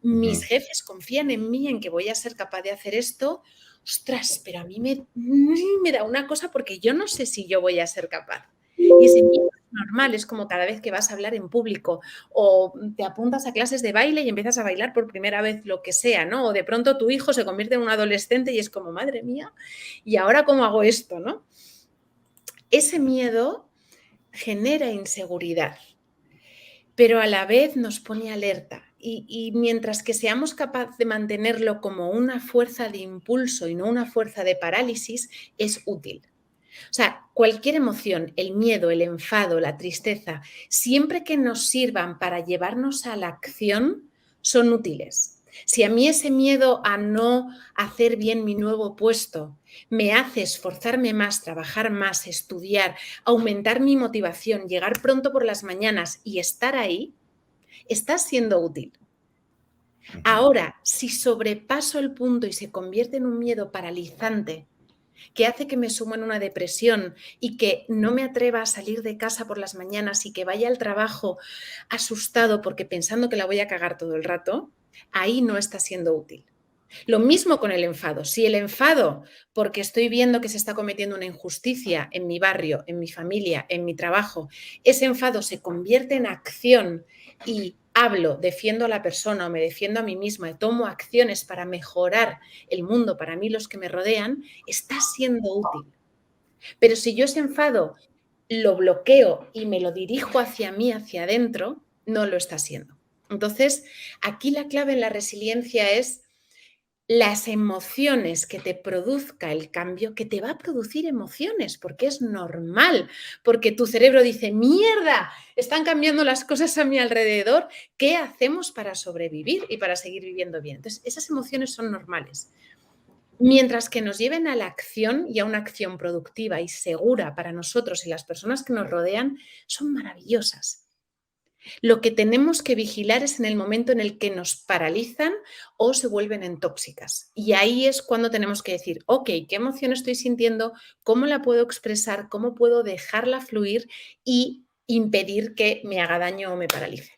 Mis jefes confían en mí, en que voy a ser capaz de hacer esto. Ostras, pero a mí me da una cosa porque yo no sé si yo voy a ser capaz. Y ese miedo es normal, es como cada vez que vas a hablar en público o te apuntas a clases de baile y empiezas a bailar por primera vez, lo que sea, ¿no? O de pronto tu hijo se convierte en un adolescente y es como, madre mía, ¿y ahora cómo hago esto, no? Ese miedo genera inseguridad, pero a la vez nos pone alerta. Y mientras que seamos capaces de mantenerlo como una fuerza de impulso y no una fuerza de parálisis, es útil. O sea, cualquier emoción, el miedo, el enfado, la tristeza, siempre que nos sirvan para llevarnos a la acción, son útiles. Si a mí ese miedo a no hacer bien mi nuevo puesto me hace esforzarme más, trabajar más, estudiar, aumentar mi motivación, llegar pronto por las mañanas y estar ahí, está siendo útil. Ahora, si sobrepaso el punto y se convierte en un miedo paralizante, que hace que me suma en una depresión y que no me atreva a salir de casa por las mañanas y que vaya al trabajo asustado porque pensando que la voy a cagar todo el rato, ahí no está siendo útil. Lo mismo con el enfado. Si el enfado, porque estoy viendo que se está cometiendo una injusticia en mi barrio, en mi familia, en mi trabajo, ese enfado se convierte en acción y hablo, defiendo a la persona o me defiendo a mí misma y tomo acciones para mejorar el mundo para mí, los que me rodean, está siendo útil. Pero si yo ese enfado lo bloqueo y me lo dirijo hacia mí, hacia adentro, no lo está siendo. Entonces, aquí la clave en la resiliencia es las emociones que te produzca el cambio, que te va a producir emociones, porque es normal, porque tu cerebro dice, mierda, están cambiando las cosas a mi alrededor, ¿qué hacemos para sobrevivir y para seguir viviendo bien? Entonces, esas emociones son normales. Mientras que nos lleven a la acción y a una acción productiva y segura para nosotros y las personas que nos rodean, son maravillosas. Lo que tenemos que vigilar es en el momento en el que nos paralizan o se vuelven en tóxicas. Y ahí es cuando tenemos que decir, ok, ¿qué emoción estoy sintiendo? ¿Cómo la puedo expresar? ¿Cómo puedo dejarla fluir y impedir que me haga daño o me paralice?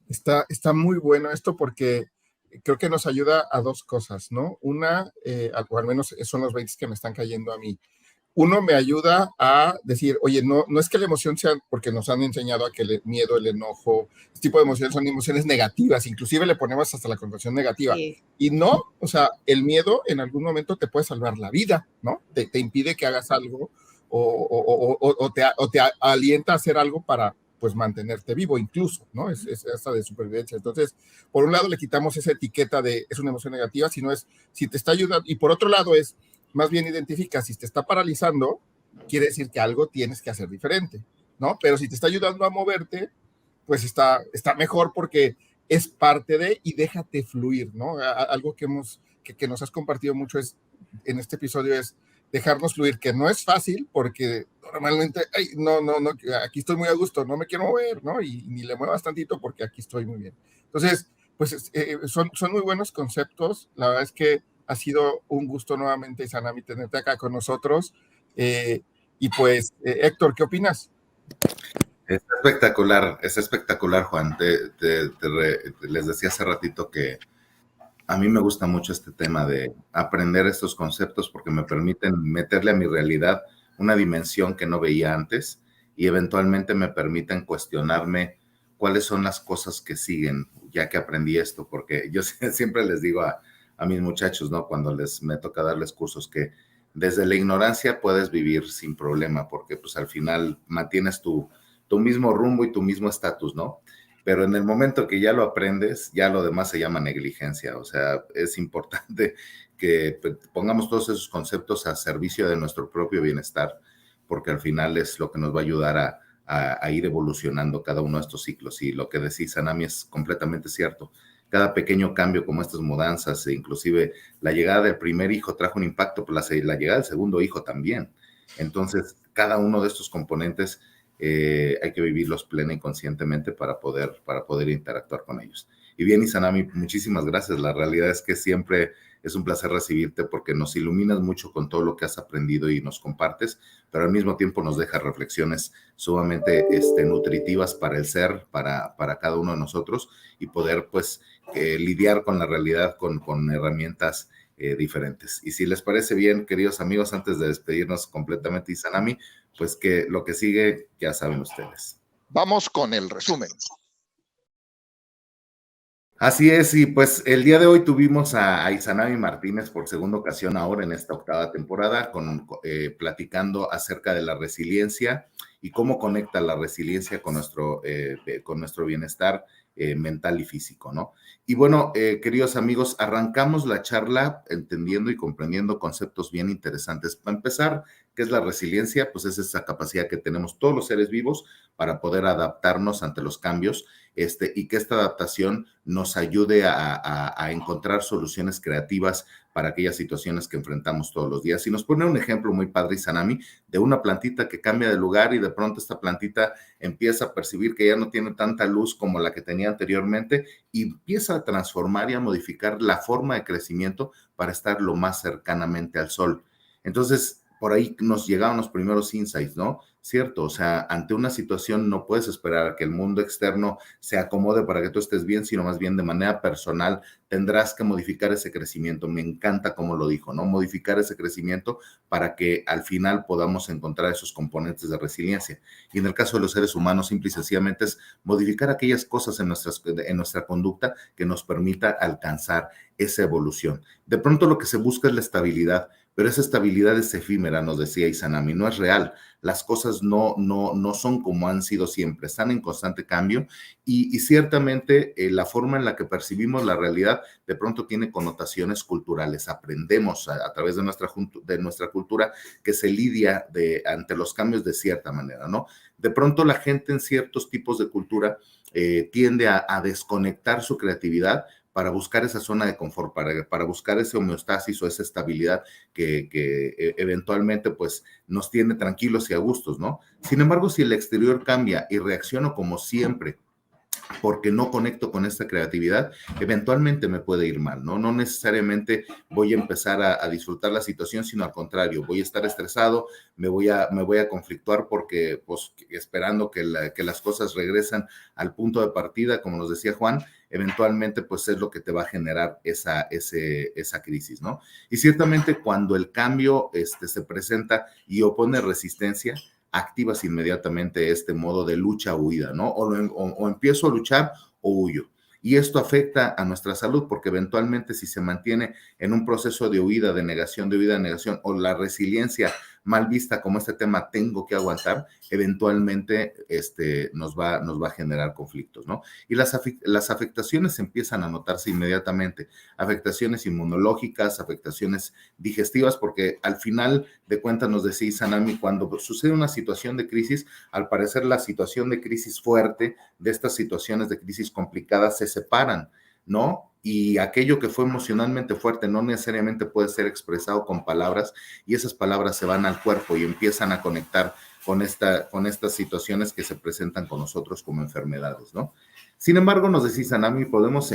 Está muy bueno esto porque creo que nos ayuda a dos cosas, ¿no? Una, o al menos son los 20 que me están cayendo a mí. Uno, me ayuda a decir, oye, no es que la emoción sea, porque nos han enseñado a que el miedo, el enojo, este tipo de emociones son emociones negativas, inclusive le ponemos hasta la connotación negativa. Sí. Y no, o sea, el miedo en algún momento te puede salvar la vida, ¿no? Te impide que hagas algo o te alienta a hacer algo para, pues, mantenerte vivo incluso, ¿no? Es hasta de supervivencia. Entonces, por un lado le quitamos esa etiqueta de es una emoción negativa, sino es, si te está ayudando, y por otro lado es, más bien identifica si te está paralizando, quiere decir que algo tienes que hacer diferente, ¿no? Pero si te está ayudando a moverte, pues está mejor porque es parte de y déjate fluir, ¿no? Algo que nos has compartido mucho en este episodio es dejarnos fluir, que no es fácil porque normalmente, ay, no, aquí estoy muy a gusto, no me quiero mover, ¿no? Y ni le muevas tantito porque aquí estoy muy bien. Entonces, pues son muy buenos conceptos. La verdad es que ha sido un gusto nuevamente, Izanami, tenerte acá con nosotros. Y pues, Héctor, ¿qué opinas? Es espectacular, Juan. Les decía hace ratito que a mí me gusta mucho este tema de aprender estos conceptos porque me permiten meterle a mi realidad una dimensión que no veía antes y eventualmente me permiten cuestionarme cuáles son las cosas que siguen ya que aprendí esto, porque yo siempre les digo a mis muchachos, ¿no? Cuando me toca darles cursos que desde la ignorancia puedes vivir sin problema porque pues al final mantienes tu mismo rumbo y tu mismo estatus, ¿no? Pero en el momento que ya lo aprendes, ya lo demás se llama negligencia. O sea, es importante que pongamos todos esos conceptos a servicio de nuestro propio bienestar, porque al final es lo que nos va a ayudar a ir evolucionando cada uno de estos ciclos. Y lo que decís, Sanami, es completamente cierto. Cada pequeño cambio como estas mudanzas, e inclusive la llegada del primer hijo trajo un impacto, pero la llegada del segundo hijo también. Entonces, cada uno de estos componentes hay que vivirlos plena y conscientemente para poder interactuar con ellos. Y bien, Izanami, muchísimas gracias. La realidad es que siempre es un placer recibirte porque nos iluminas mucho con todo lo que has aprendido y nos compartes, pero al mismo tiempo nos deja reflexiones sumamente nutritivas para el ser, para cada uno de nosotros y poder pues lidiar con la realidad con herramientas diferentes. Y si les parece bien, queridos amigos, antes de despedirnos completamente, Izanami, pues que lo que sigue ya saben ustedes. Vamos con el resumen. Así es, y pues el día de hoy tuvimos a Izanami Martínez por segunda ocasión ahora en esta octava temporada, platicando acerca de la resiliencia y cómo conecta la resiliencia con nuestro bienestar mental y físico, ¿no? Y bueno, queridos amigos, arrancamos la charla entendiendo y comprendiendo conceptos bien interesantes. Para empezar, ¿qué es la resiliencia? Pues es esa capacidad que tenemos todos los seres vivos para poder adaptarnos ante los cambios y que esta adaptación nos ayude a encontrar soluciones creativas para aquellas situaciones que enfrentamos todos los días. Y nos pone un ejemplo muy padre, Izanami, de una plantita que cambia de lugar y de pronto esta plantita empieza a percibir que ya no tiene tanta luz como la que tenía anteriormente y empieza a transformar y a modificar la forma de crecimiento para estar lo más cercanamente al sol. Entonces, por ahí nos llegaron los primeros insights, ¿no? Cierto, o sea, ante una situación no puedes esperar a que el mundo externo se acomode para que tú estés bien, sino más bien de manera personal tendrás que modificar ese crecimiento. Me encanta cómo lo dijo, ¿no? Modificar ese crecimiento para que al final podamos encontrar esos componentes de resiliencia. Y en el caso de los seres humanos, simple y sencillamente es modificar aquellas cosas en nuestra conducta que nos permita alcanzar esa evolución. De pronto lo que se busca es la estabilidad, pero esa estabilidad es efímera, nos decía Izanami, no es real. Las cosas no son como han sido siempre, están en constante cambio y ciertamente la forma en la que percibimos la realidad de pronto tiene connotaciones culturales. Aprendemos a través de nuestra cultura que se lidia ante los cambios de cierta manera, ¿no? De pronto la gente en ciertos tipos de cultura tiende a desconectar su creatividad para buscar esa zona de confort, para buscar ese homeostasis o esa estabilidad que eventualmente pues nos tiene tranquilos y a gustos, ¿no? Sin embargo, si el exterior cambia y reacciono como siempre, porque no conecto con esta creatividad, eventualmente me puede ir mal, ¿no? No necesariamente voy a empezar a disfrutar la situación, sino al contrario, voy a estar estresado, me voy a conflictuar porque, pues, esperando que las cosas regresen al punto de partida, como nos decía Juan, eventualmente, pues, es lo que te va a generar esa crisis, ¿no? Y ciertamente cuando el cambio se presenta y opone resistencia, activas inmediatamente este modo de lucha-huida, ¿no? O empiezo a luchar o huyo. Y esto afecta a nuestra salud porque eventualmente si se mantiene en un proceso de huida, de negación, o la resiliencia mal vista como este tema tengo que aguantar, eventualmente nos va a generar conflictos, ¿no? Y las afectaciones empiezan a notarse inmediatamente, afectaciones inmunológicas, afectaciones digestivas, porque al final de cuentas nos decía Izanami, cuando sucede una situación de crisis, al parecer la situación de crisis fuerte, de estas situaciones de crisis complicadas se separan, ¿no? Y aquello que fue emocionalmente fuerte no necesariamente puede ser expresado con palabras y esas palabras se van al cuerpo y empiezan a conectar con estas situaciones que se presentan con nosotros como enfermedades, ¿no? Sin embargo, nos decía Izanami, podemos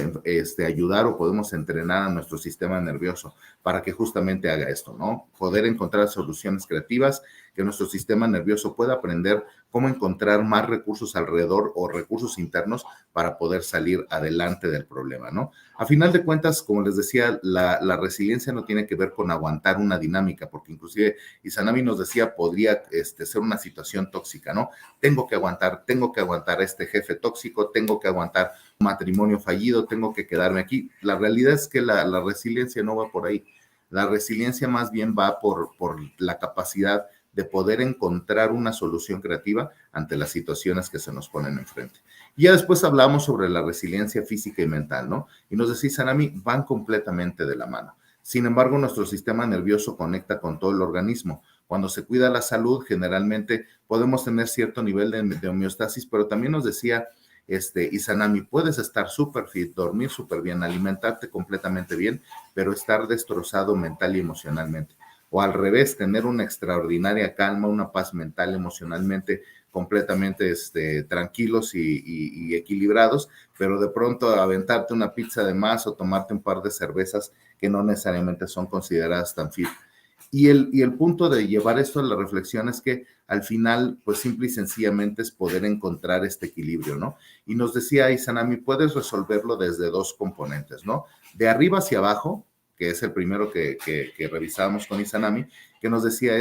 ayudar o podemos entrenar a nuestro sistema nervioso para que justamente haga esto, ¿no? Poder encontrar soluciones creativas, que nuestro sistema nervioso pueda aprender cómo encontrar más recursos alrededor o recursos internos para poder salir adelante del problema, ¿no? A final de cuentas, como les decía, la resiliencia no tiene que ver con aguantar una dinámica, porque inclusive Izanami nos decía, podría ser una situación tóxica, ¿no? Tengo que aguantar a este jefe tóxico, tengo que aguantar un matrimonio fallido, tengo que quedarme aquí. La realidad es que la resiliencia no va por ahí. La resiliencia más bien va por la capacidad de poder encontrar una solución creativa ante las situaciones que se nos ponen enfrente. Y ya después hablamos sobre la resiliencia física y mental, ¿no? Y nos decía Izanami, van completamente de la mano. Sin embargo, nuestro sistema nervioso conecta con todo el organismo. Cuando se cuida la salud, generalmente podemos tener cierto nivel de homeostasis, pero también nos decía Izanami, puedes estar súper fit, dormir súper bien, alimentarte completamente bien, pero estar destrozado mental y emocionalmente. O al revés, tener una extraordinaria calma, una paz mental, emocionalmente, completamente tranquilos y equilibrados, pero de pronto aventarte una pizza de más o tomarte un par de cervezas que no necesariamente son consideradas tan fit. Y el punto de llevar esto a la reflexión es que al final, pues simple y sencillamente es poder encontrar este equilibrio, ¿no? Y nos decía Izanami, puedes resolverlo desde dos componentes, ¿no? De arriba hacia abajo, que es el primero que revisábamos con Izanami, que nos decía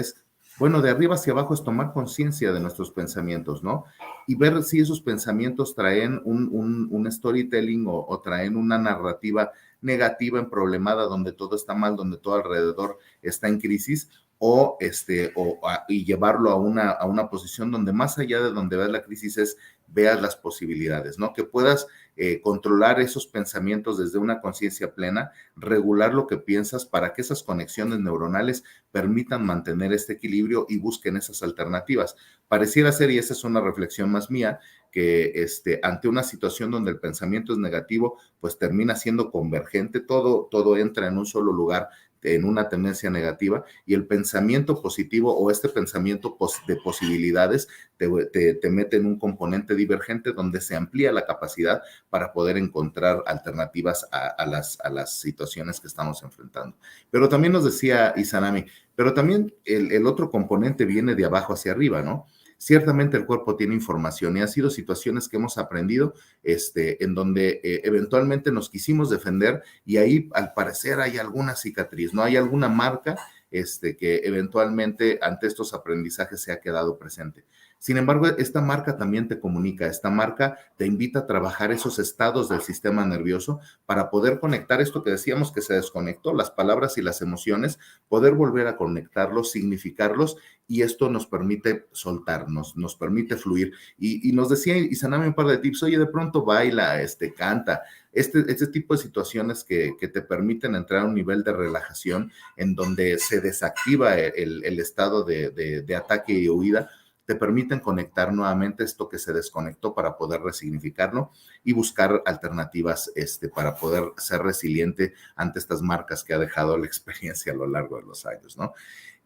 bueno, de arriba hacia abajo es tomar conciencia de nuestros pensamientos, ¿no? Y ver si esos pensamientos traen un storytelling o traen una narrativa negativa, emproblemada, donde todo está mal, donde todo alrededor está en crisis, y llevarlo a una posición donde más allá de donde ves la crisis veas las posibilidades, ¿no? Que puedas controlar esos pensamientos desde una conciencia plena, regular lo que piensas para que esas conexiones neuronales permitan mantener este equilibrio y busquen esas alternativas. Pareciera ser, y esa es una reflexión más mía, que ante una situación donde el pensamiento es negativo, pues termina siendo convergente, todo entra en un solo lugar, en una tendencia negativa, y el pensamiento positivo o pensamiento de posibilidades te mete en un componente divergente donde se amplía la capacidad para poder encontrar alternativas a las situaciones que estamos enfrentando. Pero también nos decía Izanami, pero también el otro componente viene de abajo hacia arriba, ¿no? Ciertamente el cuerpo tiene información y han sido situaciones que hemos aprendido en donde eventualmente nos quisimos defender y ahí al parecer hay alguna cicatriz, ¿no? Hay alguna marca que eventualmente ante estos aprendizajes se ha quedado presente. Sin embargo, esta marca también te comunica, esta marca te invita a trabajar esos estados del sistema nervioso para poder conectar esto que decíamos que se desconectó, las palabras y las emociones, poder volver a conectarlos, significarlos, y esto nos permite soltarnos, nos permite fluir. Y nos decía Izanami un par de tips: oye, de pronto baila, canta, este tipo de situaciones que te permiten entrar a un nivel de relajación en donde se desactiva el estado de ataque y huida, te permiten conectar nuevamente esto que se desconectó para poder resignificarlo y buscar alternativas para poder ser resiliente ante estas marcas que ha dejado la experiencia a lo largo de los años, ¿no?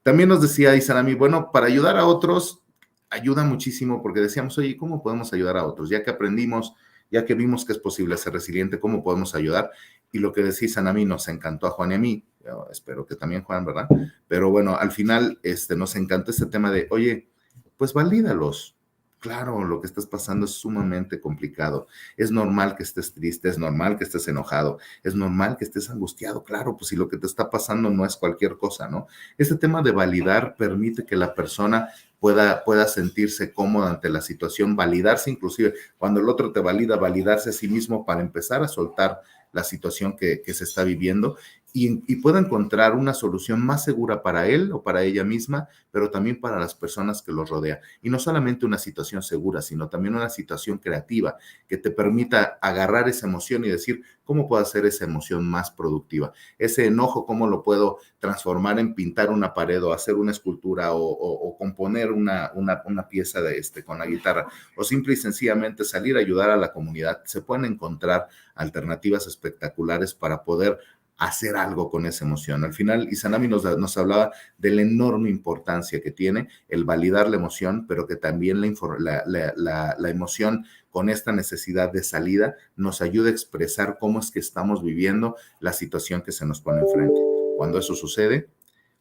También nos decía Izanami, bueno, para ayudar a otros, ayuda muchísimo, porque decíamos, oye, ¿cómo podemos ayudar a otros? Ya que aprendimos, ya que vimos que es posible ser resiliente, ¿cómo podemos ayudar? Y lo que decía Izanami nos encantó a Juan y a mí, yo espero que también Juan, ¿verdad? Pero bueno, al final nos encantó este tema de, oye, pues valídalos. Claro, lo que estás pasando es sumamente complicado. Es normal que estés triste, es normal que estés enojado, es normal que estés angustiado. Claro, pues si lo que te está pasando no es cualquier cosa, ¿no? Este tema de validar permite que la persona pueda sentirse cómoda ante la situación, validarse inclusive cuando el otro te valida, validarse a sí mismo para empezar a soltar la situación que se está viviendo y pueda encontrar una solución más segura para él o para ella misma, pero también para las personas que los rodean. Y no solamente una situación segura, sino también una situación creativa que te permita agarrar esa emoción y decir, ¿cómo puedo hacer esa emoción más productiva? Ese enojo, ¿cómo lo puedo transformar en pintar una pared o hacer una escultura o componer una pieza con la guitarra? O simple y sencillamente salir a ayudar a la comunidad. Se pueden encontrar alternativas espectaculares para poder hacer algo con esa emoción. Al final, Izanami nos hablaba de la enorme importancia que tiene el validar la emoción, pero que también la emoción con esta necesidad de salida nos ayuda a expresar cómo es que estamos viviendo la situación que se nos pone enfrente. Cuando eso sucede,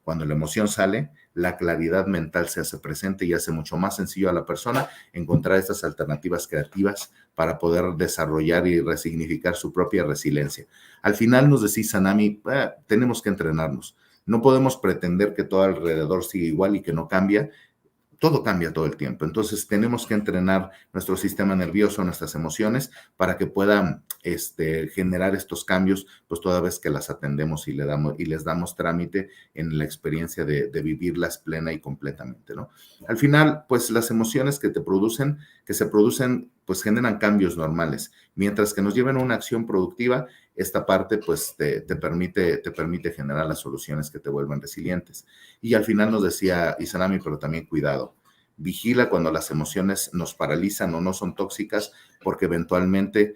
cuando la emoción sale, la claridad mental se hace presente y hace mucho más sencillo a la persona encontrar estas alternativas creativas para poder desarrollar y resignificar su propia resiliencia. Al final nos decía Izanami, tenemos que entrenarnos. No podemos pretender que todo alrededor siga igual y que no cambia. Todo cambia todo el tiempo. Entonces tenemos que entrenar nuestro sistema nervioso, nuestras emociones, para que puedan generar estos cambios, pues toda vez que las atendemos y les damos trámite en la experiencia de vivirlas plena y completamente, ¿no? Al final, pues las emociones que se producen, pues generan cambios normales. Mientras que nos lleven a una acción productiva, esta parte pues te permite generar las soluciones que te vuelven resilientes. Y al final nos decía Izanami, pero también cuidado. Vigila cuando las emociones nos paralizan o no son tóxicas, porque eventualmente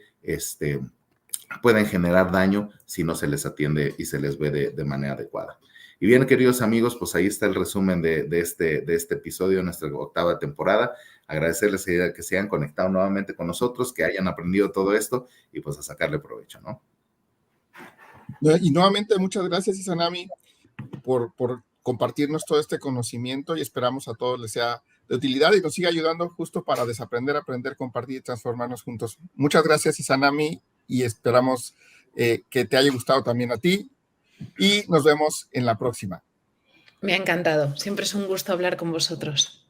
pueden generar daño si no se les atiende y se les ve de manera adecuada. Y bien, queridos amigos, pues ahí está el resumen de este episodio de nuestra 8ª temporada. Agradecerles que se hayan conectado nuevamente con nosotros, que hayan aprendido todo esto y pues a sacarle provecho, ¿no? Y nuevamente, muchas gracias, Izanami, por compartirnos todo este conocimiento, y esperamos a todos les sea de utilidad y nos siga ayudando justo para desaprender, aprender, compartir y transformarnos juntos. Muchas gracias, Izanami, y esperamos que te haya gustado también a ti, y nos vemos en la próxima. Me ha encantado. Siempre es un gusto hablar con vosotros.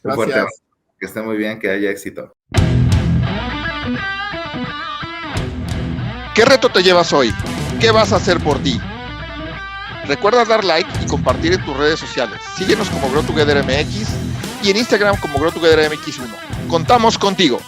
Gracias. Que esté muy bien, que haya éxito. ¿Qué reto te llevas hoy? ¿Qué vas a hacer por ti? Recuerda dar like y compartir en tus redes sociales. Síguenos como Grow Together MX y en Instagram como Grow Together MX1. Contamos contigo.